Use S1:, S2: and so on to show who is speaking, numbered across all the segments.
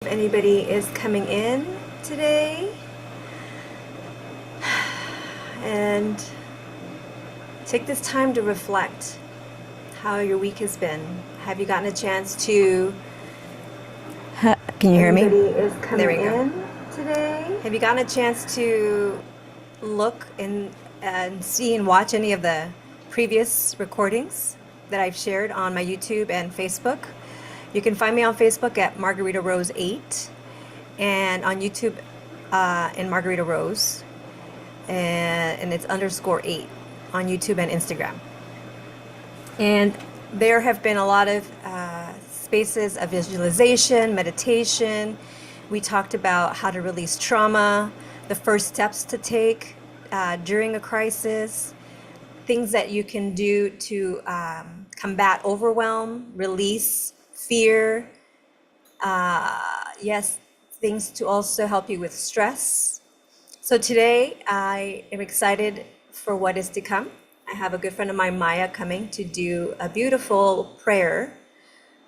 S1: If anybody is coming in today, and take this time to reflect how your week has been. Have you gotten a chance to
S2: Can you hear me?
S1: is coming
S2: There we go.
S1: in today? Have you gotten a chance to look and see and watch any of the previous recordings that I've shared on my YouTube and Facebook? You can find me on Facebook at Margarita Rose 8 and on YouTube in Margarita Rose, and it's _8 on YouTube and Instagram. And there have been a lot of spaces of visualization, meditation. We talked about how to release trauma, the first steps to take during a crisis, things that you can do to combat overwhelm, release fear. Yes, things to also help you with stress. So today I am excited for what is to come. I have a good friend of mine, Maya, coming to do a beautiful prayer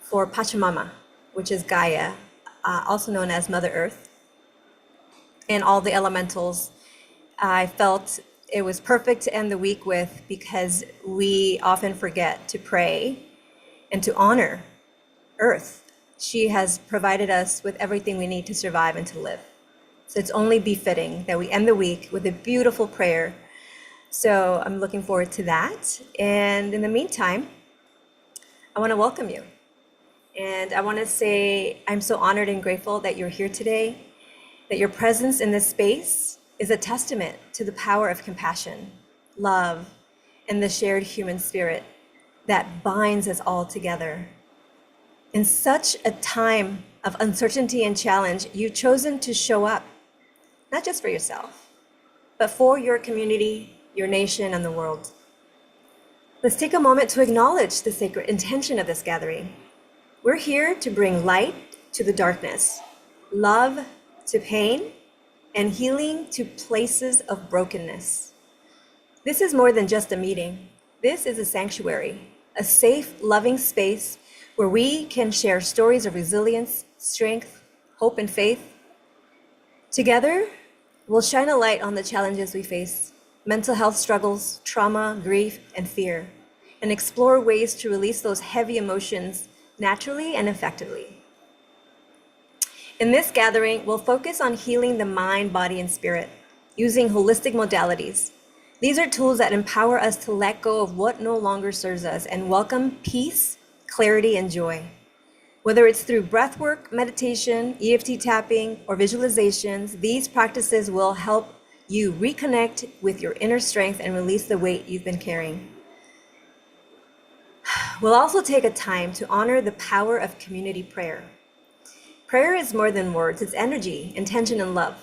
S1: for Pachamama, which is Gaia, also known as Mother Earth, and all the elementals. I felt it was perfect to end the week with, because we often forget to pray and to honor Earth. She has provided us with everything we need to survive and to live. So it's only befitting that we end the week with a beautiful prayer. So I'm looking forward to that. And in the meantime, I want to welcome you. And I want to say I'm so honored and grateful that you're here today, that your presence in this space is a testament to the power of compassion, love, and the shared human spirit that binds us all together. In such a time of uncertainty and challenge, you've chosen to show up, not just for yourself, but for your community, your nation, and the world. Let's take a moment to acknowledge the sacred intention of this gathering. We're here to bring light to the darkness, love to pain, and healing to places of brokenness. This is more than just a meeting. This is a sanctuary, a safe, loving space where we can share stories of resilience, strength, hope, and faith. Together, we'll shine a light on the challenges we face, mental health struggles, trauma, grief, and fear, and explore ways to release those heavy emotions naturally and effectively. In this gathering, we'll focus on healing the mind, body, and spirit using holistic modalities. These are tools that empower us to let go of what no longer serves us and welcome peace, clarity, and joy. Whether it's through breathwork, meditation, EFT tapping, or visualizations, these practices will help you reconnect with your inner strength and release the weight you've been carrying. We'll also take a time to honor the power of community prayer. Prayer is more than words, it's energy, intention, and love.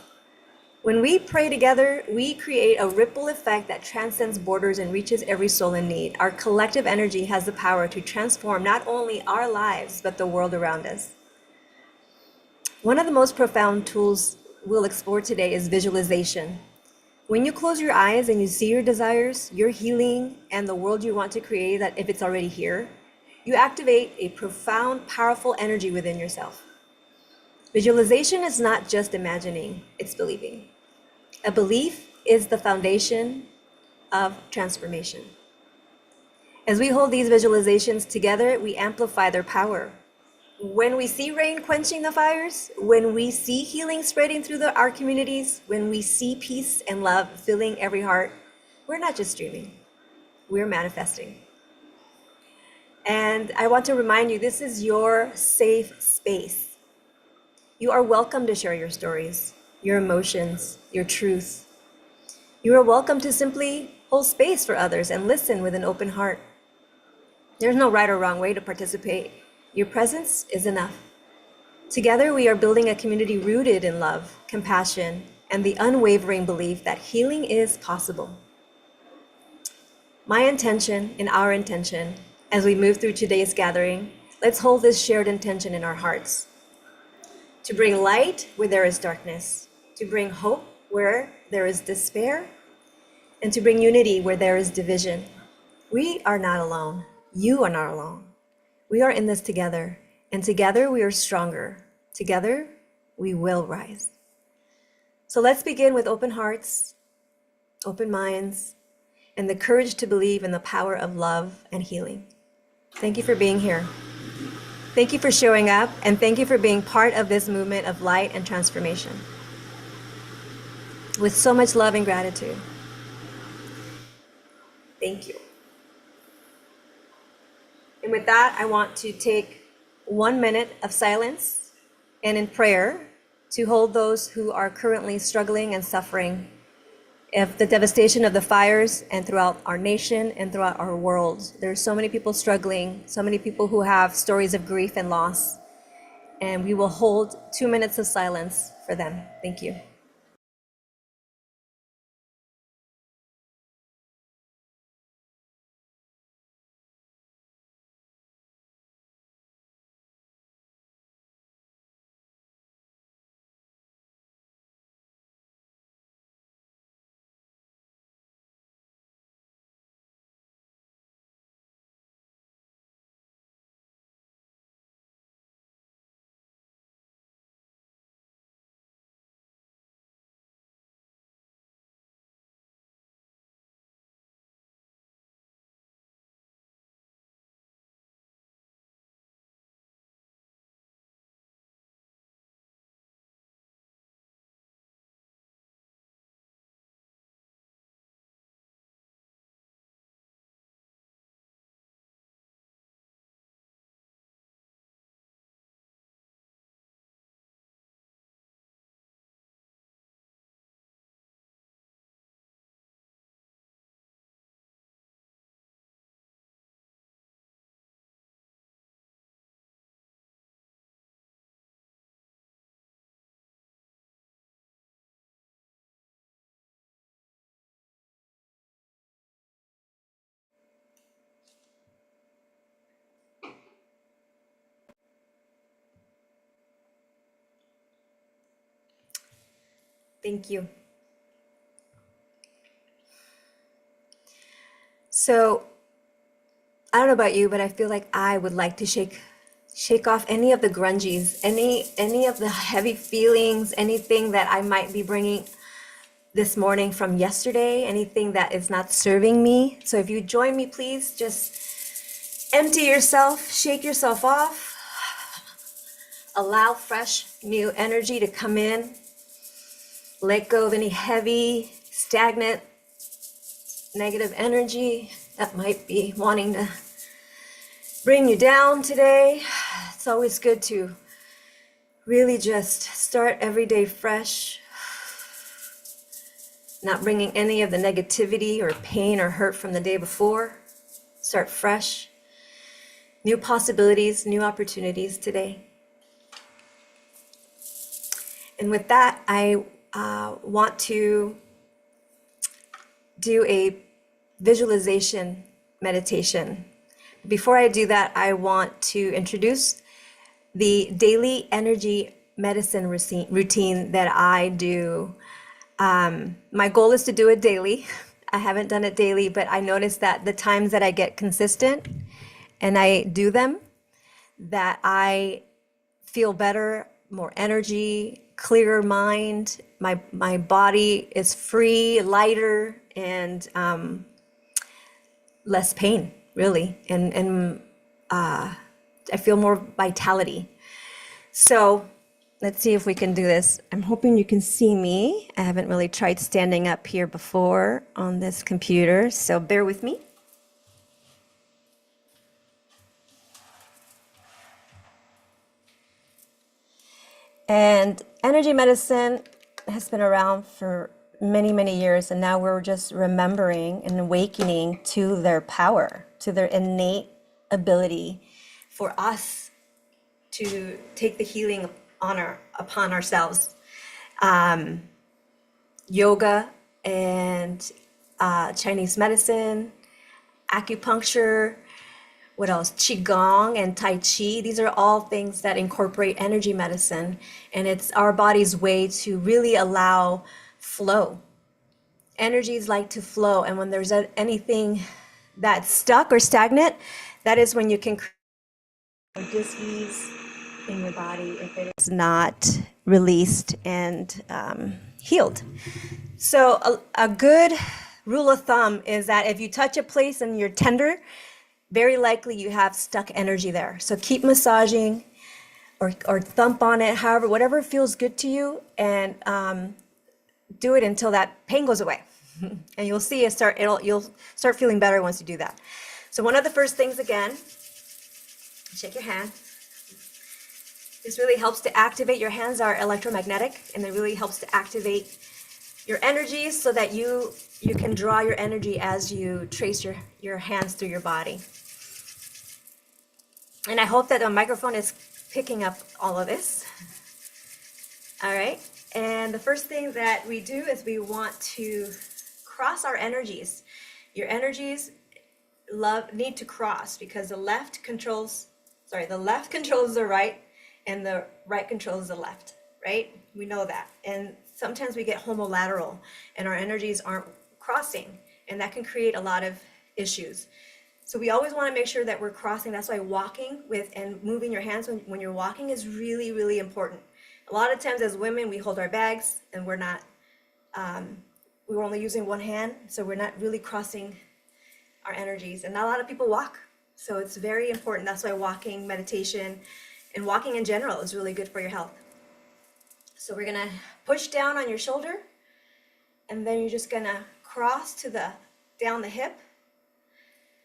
S1: When we pray together, we create a ripple effect that transcends borders and reaches every soul in need. Our collective energy has the power to transform not only our lives, but the world around us. One of the most profound tools we'll explore today is visualization. When you close your eyes and you see your desires, your healing, and the world you want to create, that if it's already here, you activate a profound, powerful energy within yourself. Visualization is not just imagining, it's believing. A belief is the foundation of transformation. As we hold these visualizations together, we amplify their power. When we see rain quenching the fires, when we see healing spreading through our communities, when we see peace and love filling every heart, we're not just dreaming, we're manifesting. And I want to remind you, this is your safe space. You are welcome to share your stories, your emotions, your truth. You are welcome to simply hold space for others and listen with an open heart. There's no right or wrong way to participate. Your presence is enough. Together, we are building a community rooted in love, compassion, and the unwavering belief that healing is possible. My intention and our intention, as we move through today's gathering, let's hold this shared intention in our hearts. To bring light where there is darkness, to bring hope where there is despair, and to bring unity where there is division. We are not alone. You are not alone. We are in this together, and together we are stronger. Together we will rise. So let's begin with open hearts, open minds, and the courage to believe in the power of love and healing. Thank you for being here. Thank you for showing up, and thank you for being part of this movement of light and transformation. With so much love and gratitude. Thank you. And with that, I want to take 1 minute of silence and in prayer to hold those who are currently struggling and suffering of the devastation of the fires and throughout our nation and throughout our world. There are so many people struggling, so many people who have stories of grief and loss, and we will hold 2 minutes of silence for them. Thank you. Thank you. So, I don't know about you, but I feel like I would like to shake off any of the grungies, any of the heavy feelings, anything that I might be bringing this morning from yesterday, anything that is not serving me. So if you join me, please just empty yourself, shake yourself off, allow fresh new energy to come in, let go of any heavy, stagnant, negative energy that might be wanting to bring you down today. It's always good to really just start every day fresh, not bringing any of the negativity or pain or hurt from the day before. Start fresh. New possibilities, new opportunities today. And with that, I want to do a visualization meditation. Before I do that, I want to introduce the daily energy medicine routine that I do. My goal is to do it daily. I haven't done it daily, but I noticed that the times that I get consistent and I do them, that I feel better, more energy, clearer mind. My body is free, lighter, and less pain, really. And I feel more vitality. So let's see if we can do this. I'm hoping you can see me. I haven't really tried standing up here before on this computer, so bear with me. And energy medicine has been around for many, many years, and now we're just remembering and awakening to their power, to their innate ability for us to take the healing upon ourselves. Yoga and Chinese medicine, acupuncture, what else? Qigong and Tai Chi. These are all things that incorporate energy medicine, and it's our body's way to really allow flow. Energies like to flow, and when there's anything that's stuck or stagnant, that is when you can create dis-ease in your body if it is not
S2: released and healed.
S1: So a good rule of thumb is that if you touch a place and you're tender, very likely you have stuck energy there. So keep massaging or thump on it, however, whatever feels good to you, and do it until that pain goes away. And you'll see you'll start feeling better once you do that. So one of the first things, again, shake your hand. This really helps to activate. Your hands are electromagnetic, and it really helps to activate your energy so that you can draw your energy as you trace your hands through your body. And I hope that the microphone is picking up all of this. All right. And the first thing that we do is we want to cross our energies. Your energies need to cross because the left controls the right and the right controls the left, right? We know that. And sometimes we get homolateral and our energies aren't crossing, and that can create a lot of issues. So we always want to make sure that we're crossing. That's why walking with and moving your hands when you're walking is really, really important. A lot of times as women, we hold our bags and we're only using one hand, so we're not really crossing our energies. And not a lot of people walk. So it's very important. That's why walking, meditation, and walking in general is really good for your health. So we're gonna push down on your shoulder, and then you're just gonna cross down the hip.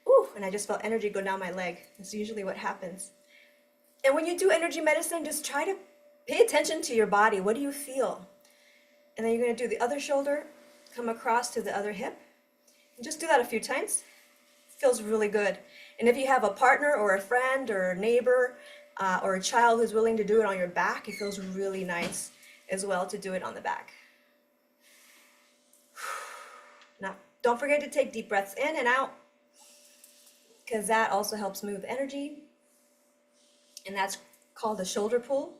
S1: Ooh, and I just felt energy go down my leg. That's usually what happens. And when you do energy medicine, just try to pay attention to your body. What do you feel? And then you're gonna do the other shoulder, come across to the other hip, and just do that a few times. It feels really good. And if you have a partner or a friend or a neighbor or a child who's willing to do it on your back, it feels really nice as well to do it on the back. Now, don't forget to take deep breaths in and out, because that also helps move energy. And that's called the shoulder pull.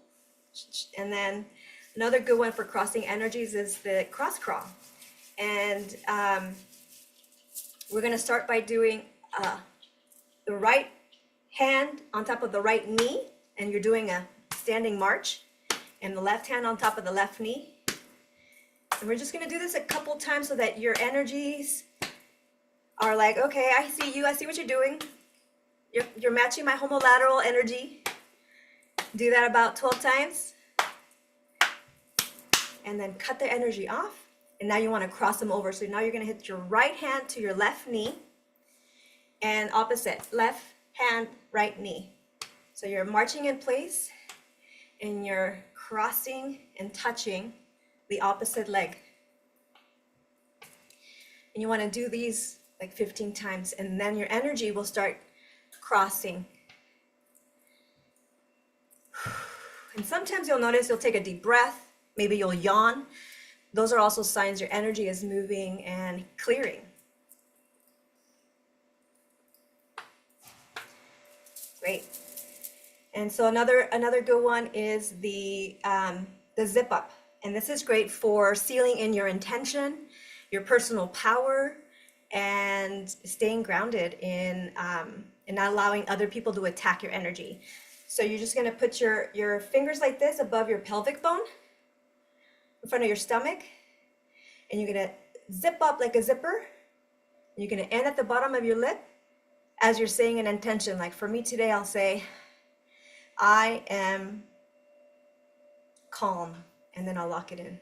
S1: And then another good one for crossing energies is the cross crawl. And we're going to start by doing the right hand on top of the right knee, and you're doing a standing march, and the left hand on top of the left knee. And we're just going to do this a couple times so that your energies are like, okay, I see you, I see what you're doing. You're matching my homolateral energy. Do that about 12 times. And then cut the energy off. And now you want to cross them over. So now you're going to hit your right hand to your left knee. And opposite, left hand, right knee. So you're marching in place and you're crossing and touching the opposite leg. And you want to do these like 15 times, and then your energy will start crossing. And sometimes you'll notice you'll take a deep breath, maybe you'll yawn. Those are also signs your energy is moving and clearing. Great. And so another good one is the zip up. And this is great for sealing in your intention, your personal power, and staying grounded in not allowing other people to attack your energy. So you're just gonna put your fingers like this above your pelvic bone, in front of your stomach, and you're gonna zip up like a zipper. You're gonna end at the bottom of your lip as you're saying an intention. Like for me today, I'll say, I am calm, and then I'll lock it in.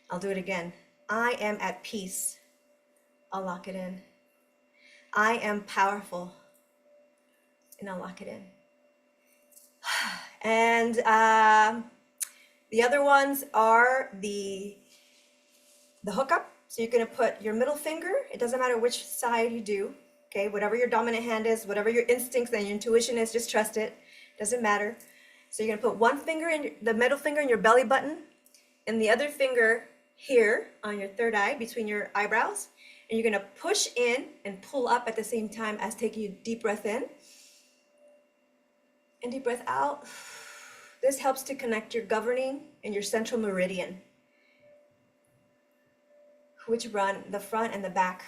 S1: I'll do it again. I am at peace. I'll lock it in. I am powerful, and I'll lock it in. And the other ones are the hookup. So you're gonna put your middle finger, it doesn't matter which side you do, okay? Whatever your dominant hand is, whatever your instincts and your intuition is, just trust it, doesn't matter. So you're gonna put one finger the middle finger in your belly button, and the other finger here on your third eye between your eyebrows. And you're gonna push in and pull up at the same time as taking a deep breath in and deep breath out. This helps to connect your governing and your central meridian, which run the front and the back.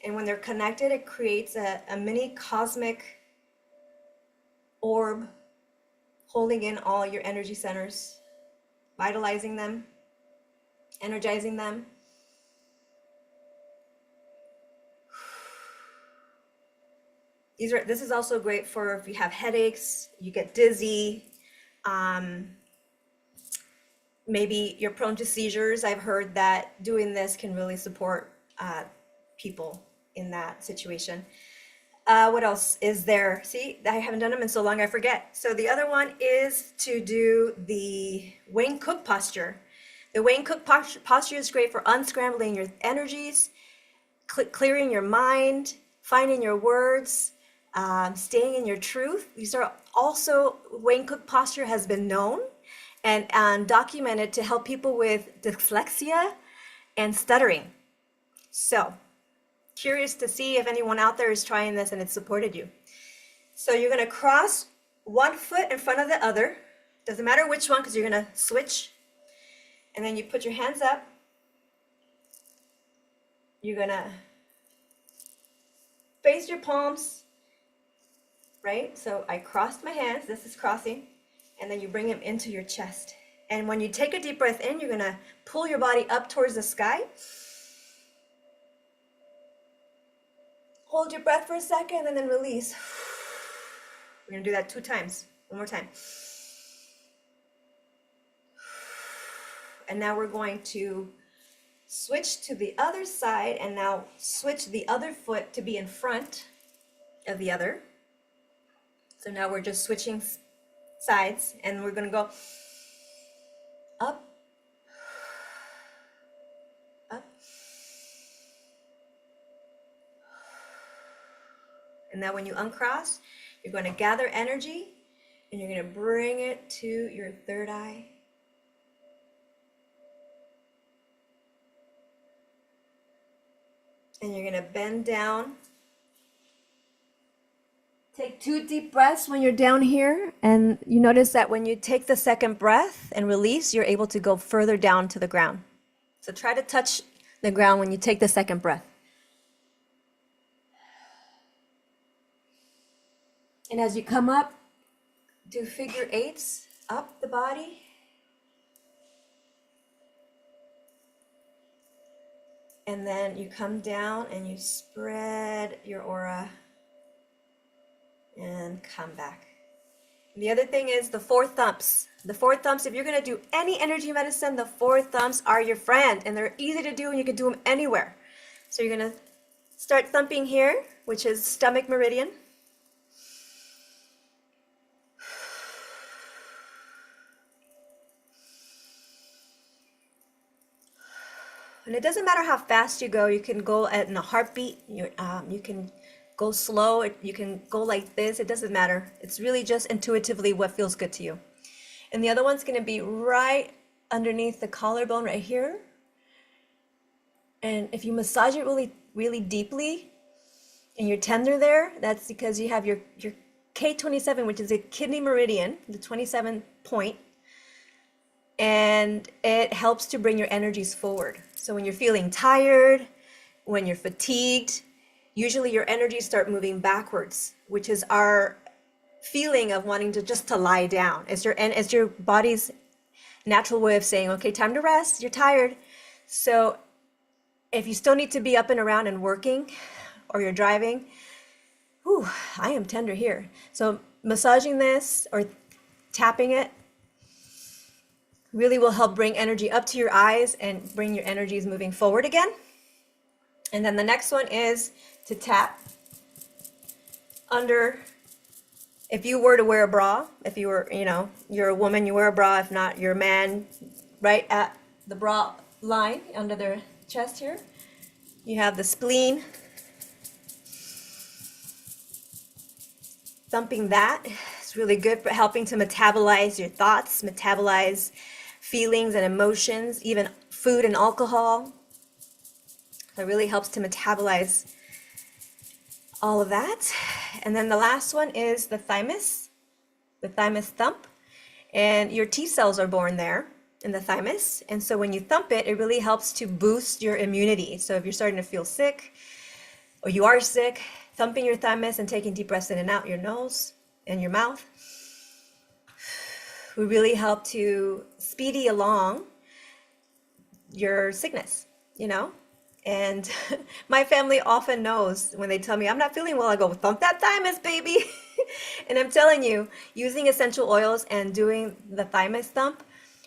S1: And when they're connected, it creates a mini cosmic orb holding in all your energy centers vitalizing them, energizing them. This is also great for if you have headaches, you get dizzy, maybe you're prone to seizures. I've heard that doing this can really support people in that situation. What else is there? See, I haven't done them in so long, I forget. So the other one is to do the Wayne Cook posture. The Wayne Cook posture is great for unscrambling your energies, clearing your mind, finding your words, staying in your truth. These are also, Wayne Cook posture has been known and documented to help people with dyslexia and stuttering. So, curious to see if anyone out there is trying this and it supported you. So you're going to cross one foot in front of the other. Doesn't matter which one because you're going to switch. And then you put your hands up. You're going to face your palms, right? So I crossed my hands. This is crossing. And then you bring them into your chest. And when you take a deep breath in, you're going to pull your body up towards the sky. Hold your breath for a second and then release. We're going to do that 2 times. One more time. And now we're going to switch to the other side and now switch the other foot to be in front of the other. So now we're just switching sides and we're going to go up, up. And now when you uncross, you're going to gather energy and you're going to bring it to your third eye. And you're going to bend down. Take 2 deep breaths when you're down here. And you notice that when you take the second breath and release, you're able to go further down to the ground. So try to touch the ground when you take the second breath. And as you come up, do figure 8s up the body. And then you come down and you spread your aura and come back. And the other thing is the 4 thumbs. The 4 thumbs, if you're going to do any energy medicine, the 4 thumbs are your friend. And they're easy to do and you can do them anywhere. So you're going to start thumping here, which is stomach meridian. And it doesn't matter how fast you go. You can go in a heartbeat. You can go slow. You can go like this. It doesn't matter. It's really just intuitively what feels good to you. And the other one's going to be right underneath the collarbone right here. And if you massage it really, really deeply and you're tender there, that's because you have your K27, which is a kidney meridian, the 27th point. And it helps to bring your energies forward. So when you're feeling tired, when you're fatigued, usually your energies start moving backwards, which is our feeling of wanting to lie down. It's your body's natural way of saying, okay, time to rest, you're tired. So if you still need to be up and around and working, or you're driving, I am tender here. So massaging this or tapping it really will help bring energy up to your eyes and bring your energies moving forward again. And then the next one is to tap under, if you were to wear a bra, if you were, you're a woman, you wear a bra. If not, you're a man, right at the bra line under their chest here. You have the spleen. Thumping that is really good for helping to metabolize your thoughts, metabolize feelings and emotions, even food and alcohol. It really helps to metabolize all of that. And then the last one is the thymus thump. And your T cells are born there in the thymus. And so when you thump it, it really helps to boost your immunity. So if you're starting to feel sick or you are sick, thumping your thymus and taking deep breaths in and out your nose and your mouth who really help to speedy along your sickness, you know? And my family often knows when they tell me I'm not feeling well, I go, thump that thymus, baby. And I'm telling you, using essential oils and doing the thymus thump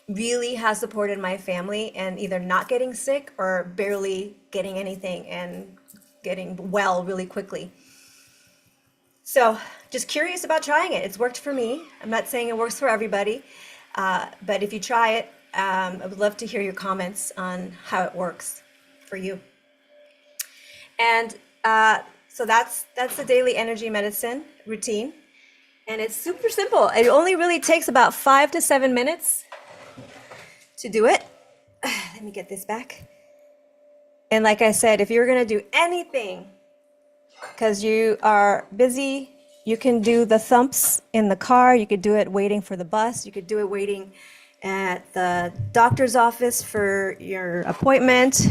S1: really has supported my family and either not getting sick or barely getting anything and getting well really quickly. So just curious about trying it. It's worked for me. I'm not saying it works for everybody, but if you try it, I would love to hear your comments on how it works for you. And so that's the daily energy medicine routine. And it's super simple. It only really takes about 5 to 7 minutes to do it. Let me get this back. And like I said, if you're going to do anything, because you are busy, you can do the thumps in the car. You could do it waiting for the bus. You could do it waiting at the doctor's office for your appointment.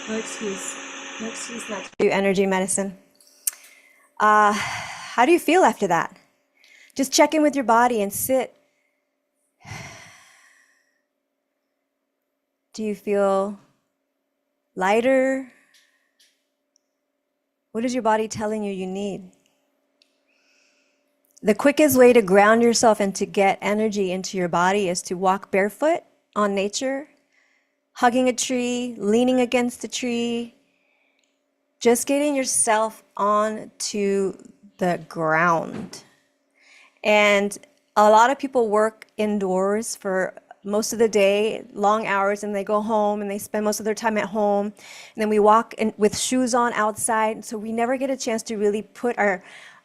S1: No excuse. No excuse not to do energy medicine. How do you feel after that? Just check in with your body and sit. Do you feel lighter? What is your body telling you you need? The quickest way to ground yourself and to get energy into your body is to walk barefoot on nature, hugging a tree, leaning against a tree, just getting yourself onto the ground. And a lot of people work indoors for most of the day, long hours, and they go home and they spend most of their time at home. And then we walk with shoes on outside, so we never get a chance to really put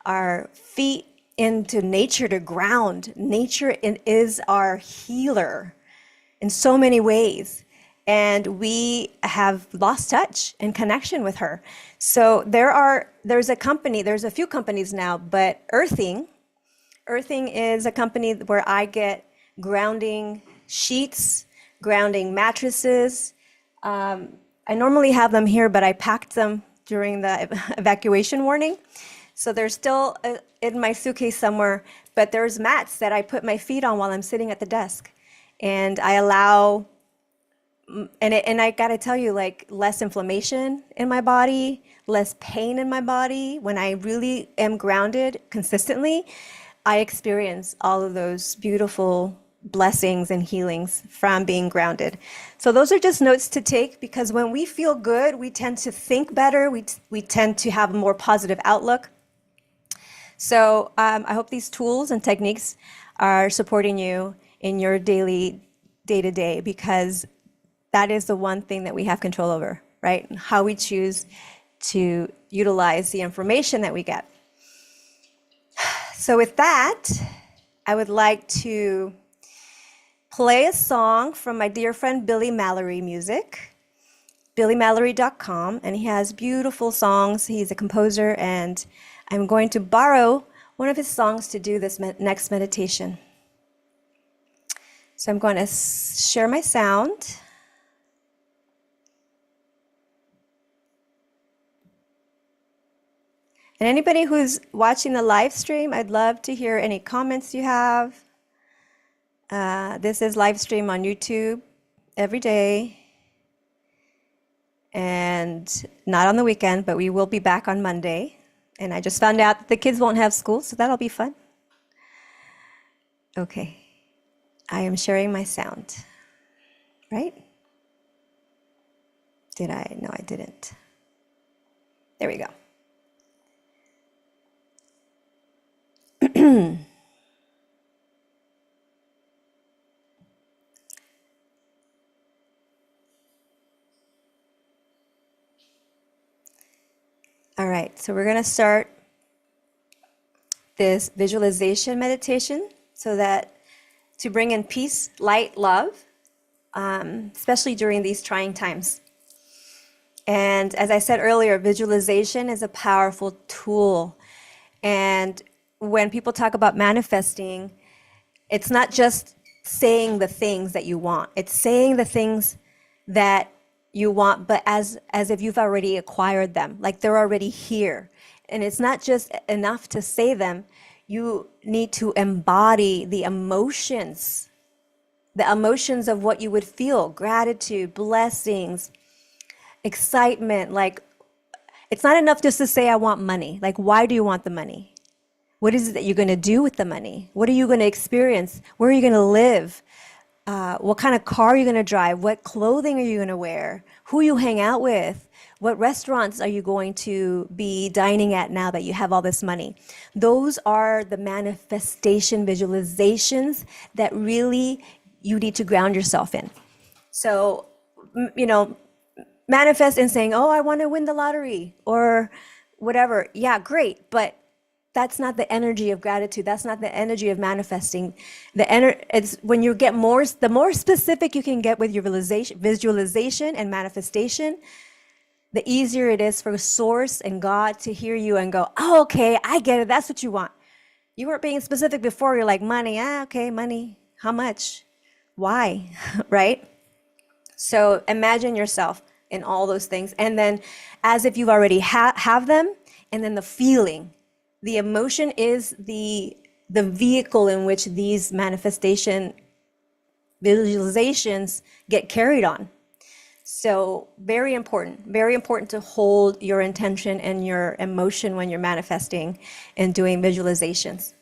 S1: our feet into nature to ground. Nature is our healer in so many ways. And we have lost touch and connection with her. So there's a few companies now, but Earthing is a company where I get grounding sheets, grounding mattresses. I normally have them here, but I packed them during the evacuation warning. So they're still in my suitcase somewhere, but there's mats that I put my feet on while I'm sitting at the desk. And I allow, and I gotta tell you, like, less inflammation in my body, less pain in my body. When I really am grounded consistently, I experience all of those beautiful blessings and healings from being grounded. So those are just notes to take, because when we feel good, we tend to think better. We tend to have a more positive outlook. So I hope these tools and techniques are supporting you in your daily day-to-day, because that is the one thing that we have control over, right? How we choose to utilize the information that we get. So with that, I would like to play a song from my dear friend Billy Mallory Music, billymallory.com, and he has beautiful songs. He's a composer, and I'm going to borrow one of his songs to do this next meditation. So I'm going to share my sound. And anybody who's watching the live stream, I'd love to hear any comments you have. This is live stream on YouTube every day, and not on the weekend, but we will be back on Monday. And I just found out that the kids won't have school, so that'll be fun. Okay, I am sharing my sound, right? Did I? No, I didn't. There we go. All right, so we're going to start this visualization meditation so that to bring in peace, light, love, especially during these trying times. And as I said earlier, visualization is a powerful tool. And when people talk about manifesting, it's not just saying the things that you want. It's saying the things that you want, but as if you've already acquired them, like they're already here. And it's not just enough to say them.
S2: You need to embody the emotions of what you would feel: gratitude, blessings, excitement. Like, it's not enough just to say, I want money. Like, why do you want the money? What is it that you're going to do with the money? What are you going to experience? Where are you going to live? What kind of car are you going to drive? What clothing are you going to wear? Who you hang out with? What restaurants are you going to be dining at now that you have all this money? Those are the manifestation visualizations that really you need to ground yourself in. So, manifest in saying, oh, I want to win the lottery or whatever. Yeah, great. But that's not the energy of gratitude. That's not the energy of manifesting. It's when you get the more specific you can get with your visualization and manifestation, the easier it is for Source and God to hear you and go, oh, okay, I get it. That's what you want. You weren't being specific before. You're like, money. Okay, money. How much? Why? Right? So imagine yourself in all those things. And then as if you've already have them, and then the feeling. The emotion is the vehicle in which these manifestation visualizations get carried on. So very important to hold your intention and your emotion when you're manifesting and doing visualizations.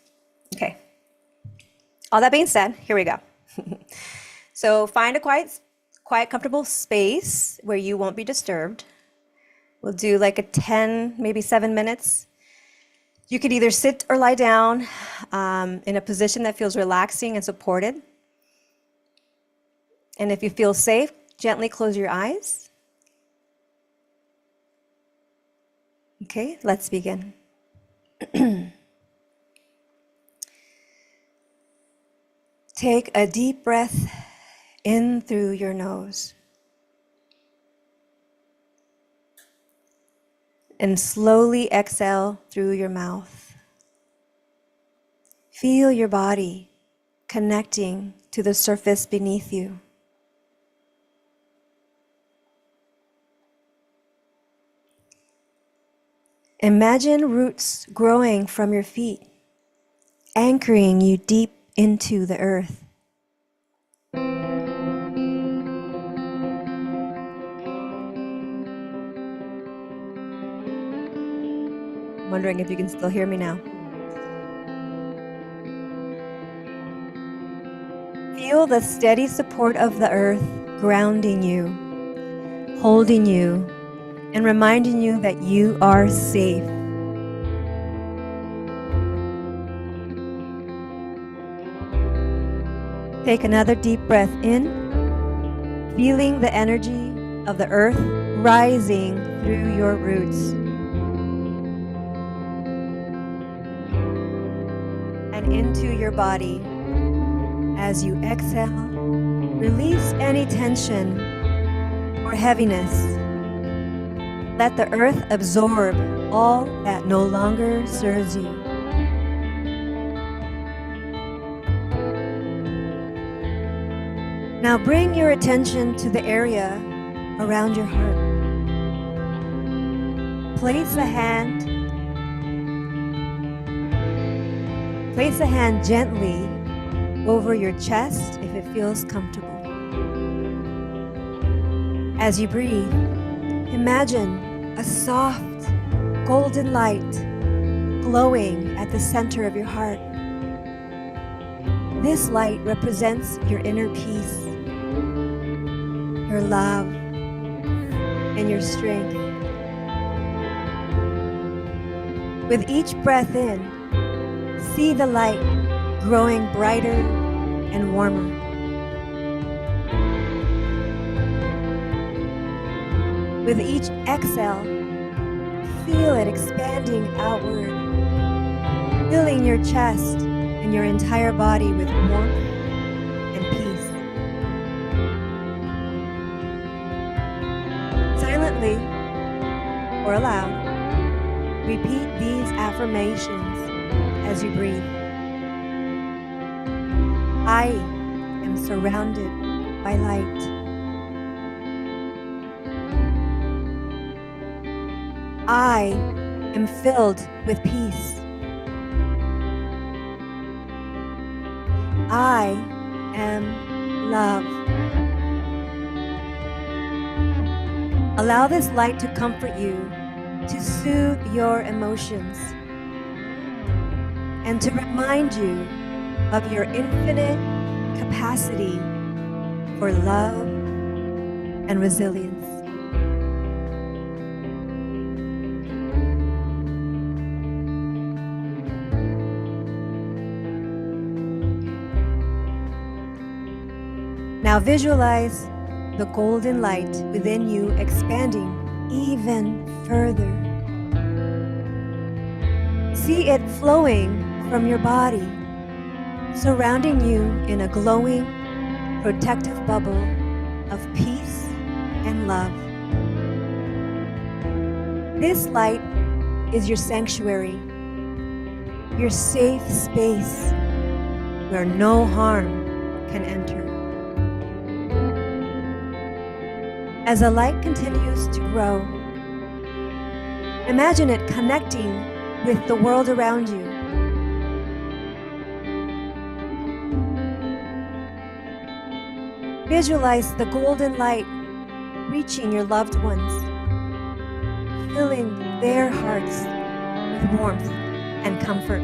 S2: Okay. All that being said, here we go. So find a quiet, comfortable space where you won't be disturbed. We'll do like a 10, maybe 7 minutes. You could either sit or lie down in a position that feels relaxing and supported. And if you feel safe, gently close your eyes. Okay, let's begin. Take a deep breath in through your nose. And slowly exhale through your mouth. Feel your body connecting to the surface beneath you. Imagine roots growing from your feet, anchoring you deep into the earth. Wondering if you can still hear me now. Feel the steady support of the earth grounding you, holding you, and reminding you that you are safe. Take another deep breath in, feeling the energy of the earth rising through your roots. And into your body. As you exhale, release any tension or heaviness. Let the earth absorb all that no longer serves you. Now bring your attention to the area around your heart. Place a hand gently over your chest if it feels comfortable. As you breathe, imagine a soft golden light glowing at the center of your heart. This light represents your inner peace, your love, and your strength. With each breath in, see the light growing brighter and warmer. With each exhale, feel it expanding outward, filling your chest and your entire body with warmth and peace. Silently or aloud, repeat these affirmations as you breathe. I am surrounded by light. I am filled with peace. I am love. Allow this light to comfort you, to soothe your emotions, and to remind you of your infinite capacity for love and resilience. Now visualize the golden light within you expanding even further. See it flowing from your body, surrounding you in a glowing, protective bubble of peace and love. This light is your sanctuary, your safe space where no harm can enter. As the light continues to grow, imagine it connecting with the world around you. Visualize the golden light reaching your loved ones, filling their hearts with warmth and comfort.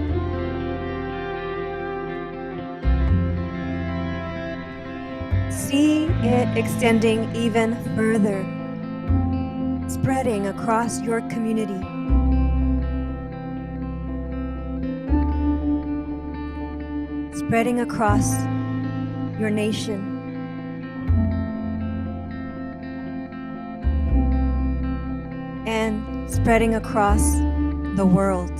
S2: See it extending even further, spreading across your community. Spreading across your nation. And spreading across the world.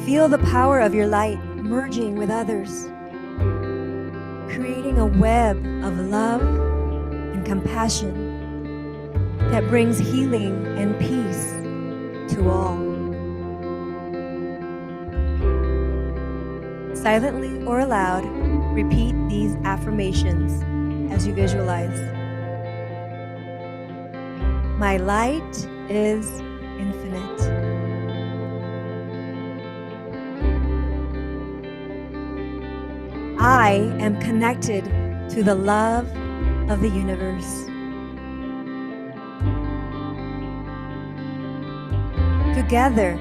S2: Feel the power of your light merging with others, creating a web of love and compassion that brings healing and peace to all. Silently or aloud, repeat these affirmations as you visualize. My light is infinite. I am connected to the love of the universe. Together,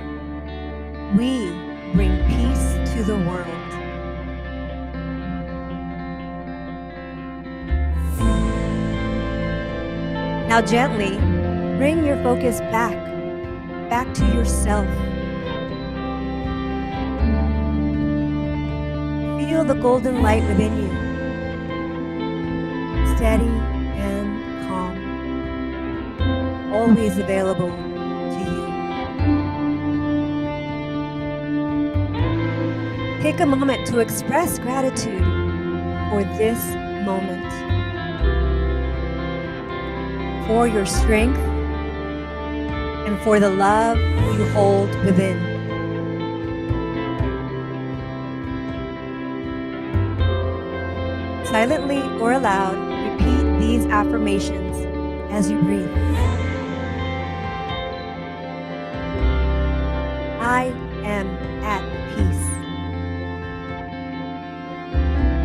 S2: we bring peace to the world. Now gently, bring your focus back to yourself. Feel the golden light within you, steady and calm, always available to you. Take a moment to express gratitude for this moment, for your strength, and for the love you hold within. Silently or aloud, repeat these affirmations as you breathe. I am at peace.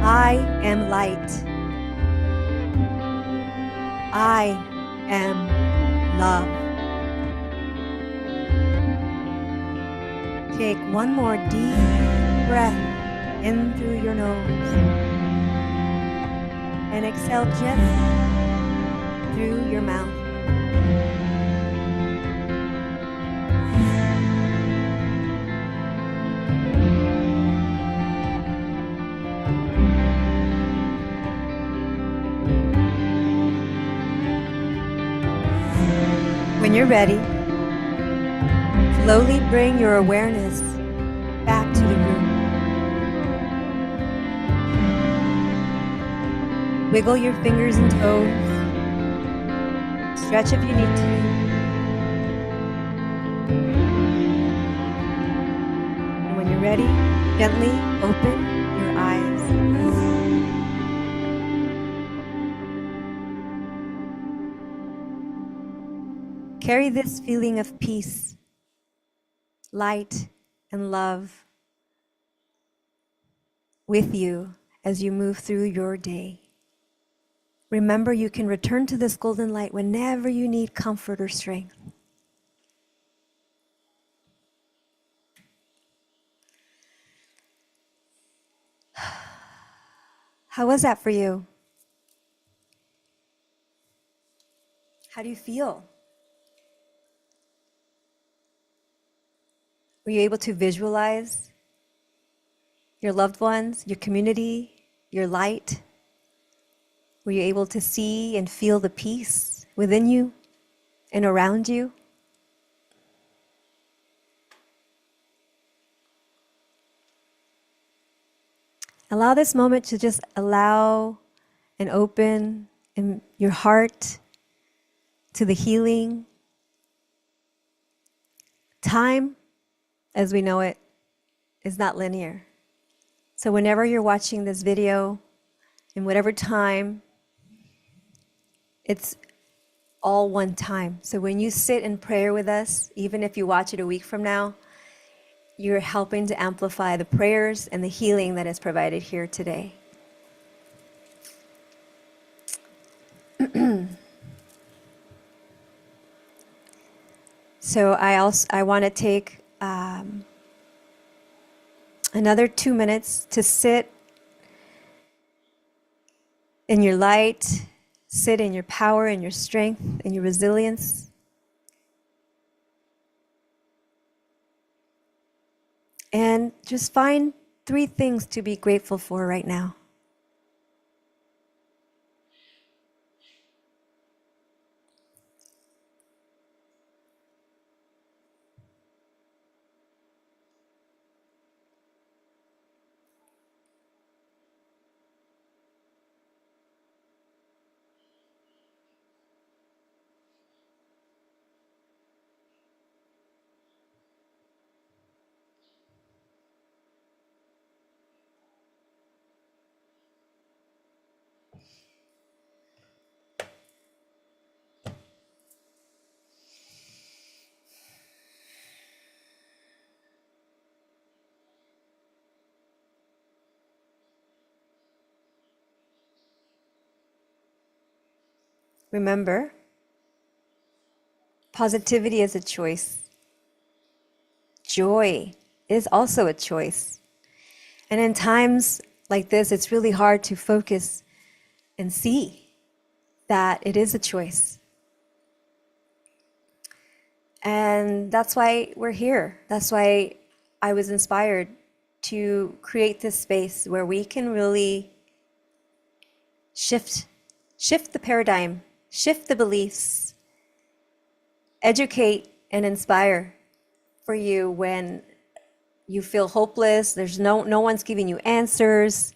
S2: I am light. I am love. Take one more deep breath in through your nose. And exhale gently through your mouth. When you're ready, slowly bring your awareness back to the room. Wiggle your fingers and toes. Stretch if you need to. And when you're ready, gently open your eyes. Carry this feeling of peace, light, and love with you as you move through your day. Remember, you can return to this golden light whenever you need comfort or strength. How was that for you? How do you feel? Were you able to visualize your loved ones, your community, your light? Were you able to see and feel the peace within you and around you? Allow this moment to just allow and open in your heart to the healing. Time, as we know it, is not linear. So whenever you're watching this video, in whatever time, it's all one time. So when you sit in prayer with us, even if you watch it a week from now, you're helping to amplify the prayers and the healing that is provided here today. So I want to take another 2 minutes to sit in your light, sit in your power and your strength and your resilience. And just find 3 things to be grateful for right now. Remember, positivity is a choice. Joy is also a choice. And in times like this, it's really hard to focus and see that it is a choice. And that's why we're here. That's why I was inspired to create this space where we can really shift the paradigm, shift the beliefs, educate and inspire for you when you feel hopeless. There's no one's giving you answers.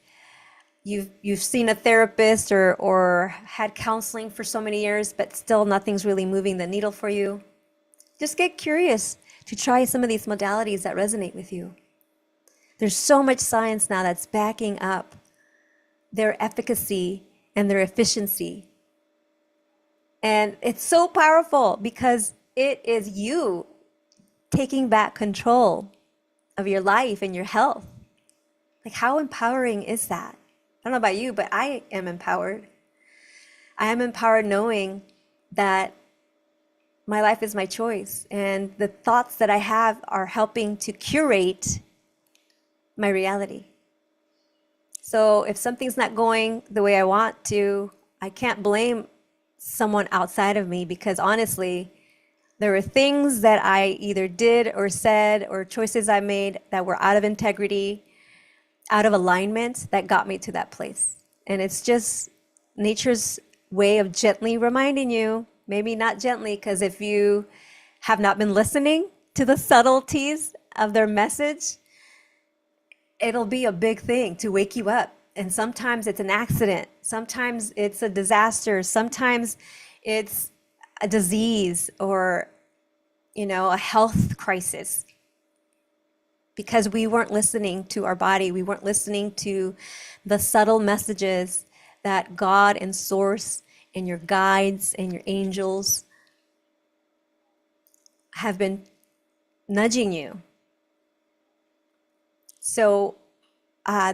S2: You've seen a therapist or had counseling for so many years, but still nothing's really moving the needle for you. Just get curious to try some of these modalities that resonate with you. There's so much science now that's backing up their efficacy and their efficiency. And it's so powerful because it is you taking back control of your life and your health. Like, how empowering is that? I don't know about you, but I am empowered. I am empowered knowing that my life is my choice, and the thoughts that I have are helping to curate my reality. So if something's not going the way I want to, I can't blame someone outside of me, because honestly, there were things that I either did or said or choices I made that were out of integrity, out of alignment, that got me to that place. And it's just nature's way of gently reminding you, maybe not gently, because if you have not been listening to the subtleties of their message, it'll be a big thing to wake you up. And sometimes it's an accident. Sometimes it's a disaster. Sometimes it's a disease or, a health crisis. Because we weren't listening to our body. We weren't listening to the subtle messages that God and Source and your guides and your angels have been nudging you. So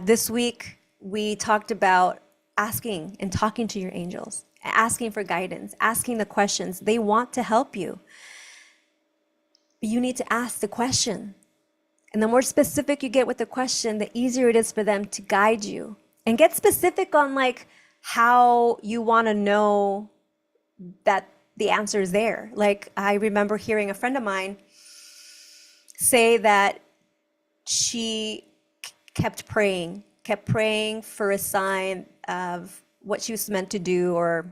S2: This week, we talked about asking and talking to your angels, asking for guidance, asking the questions. They want to help you. But you need to ask the question. And the more specific you get with the question, the easier it is for them to guide you. And get specific on like how you want to know that the answer is there. Like I remember hearing a friend of mine say that she kept praying for a sign of what she was meant to do, or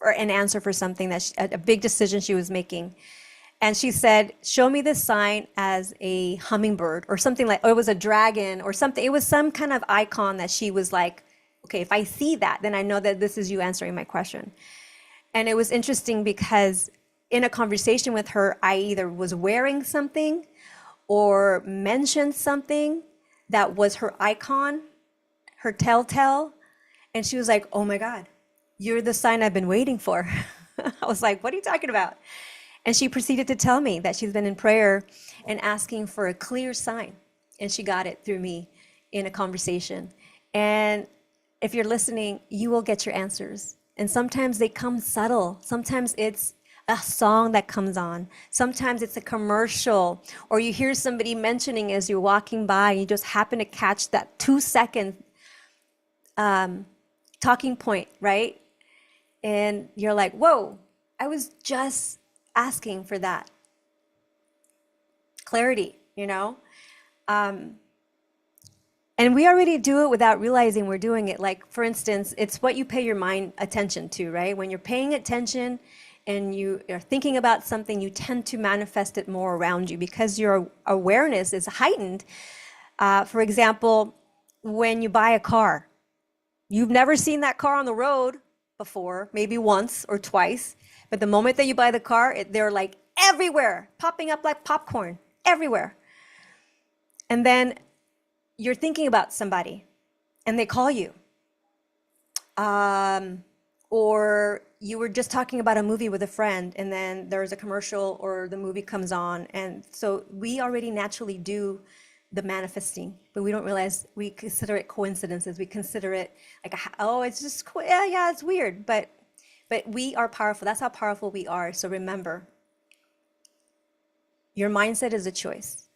S2: an answer for something that a big decision she was making. And she said, show me this sign as a hummingbird or something, like, or it was a dragon or something. It was some kind of icon that she was like, okay, if I see that, then I know that this is you answering my question. And it was interesting because in a conversation with her, I either was wearing something or mentioned something that was her icon, her telltale. And she was like, oh my God, you're the sign I've been waiting for. I was like, what are you talking about? And she proceeded to tell me that she's been in prayer and asking for a clear sign. And she got it through me in a conversation. And if you're listening, you will get your answers. And sometimes they come subtle. Sometimes it's a song that comes on. Sometimes it's a commercial, or you hear somebody mentioning as you're walking by, and you just happen to catch that 2-second talking point, right? And you're like, whoa, I was just asking for that clarity, you know? And we already do it without realizing we're doing it. Like, for instance, it's what you pay your mind attention to, right? When you're paying attention and you are thinking about something, you tend to manifest it more around you because your awareness is heightened. For example, when you buy a car, you've never seen that car on the road before, maybe once or twice, but the moment that you buy the car, they're like everywhere, popping up like popcorn, everywhere. And then you're thinking about somebody and they call you. Or you were just talking about a movie with a friend and then there's a commercial or the movie comes on. And so we already naturally do the manifesting, but we don't realize, we consider it coincidences. We consider it like, oh, it's just, yeah, it's weird. But we are powerful. That's how powerful we are. So remember, your mindset is a choice.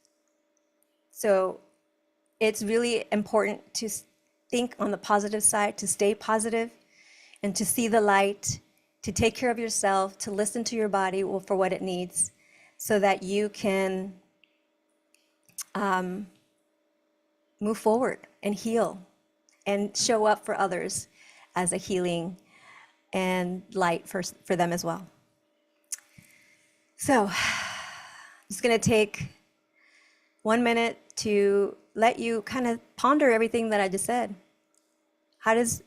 S2: So it's really important to think on the positive side, to stay positive, and to see the light, to take care of yourself, to listen to your body for what it needs, so that you can move forward and heal and show up for others as a healing and light for them as well. So I'm just going to take 1 minute to let you kind of ponder everything that I just said. How does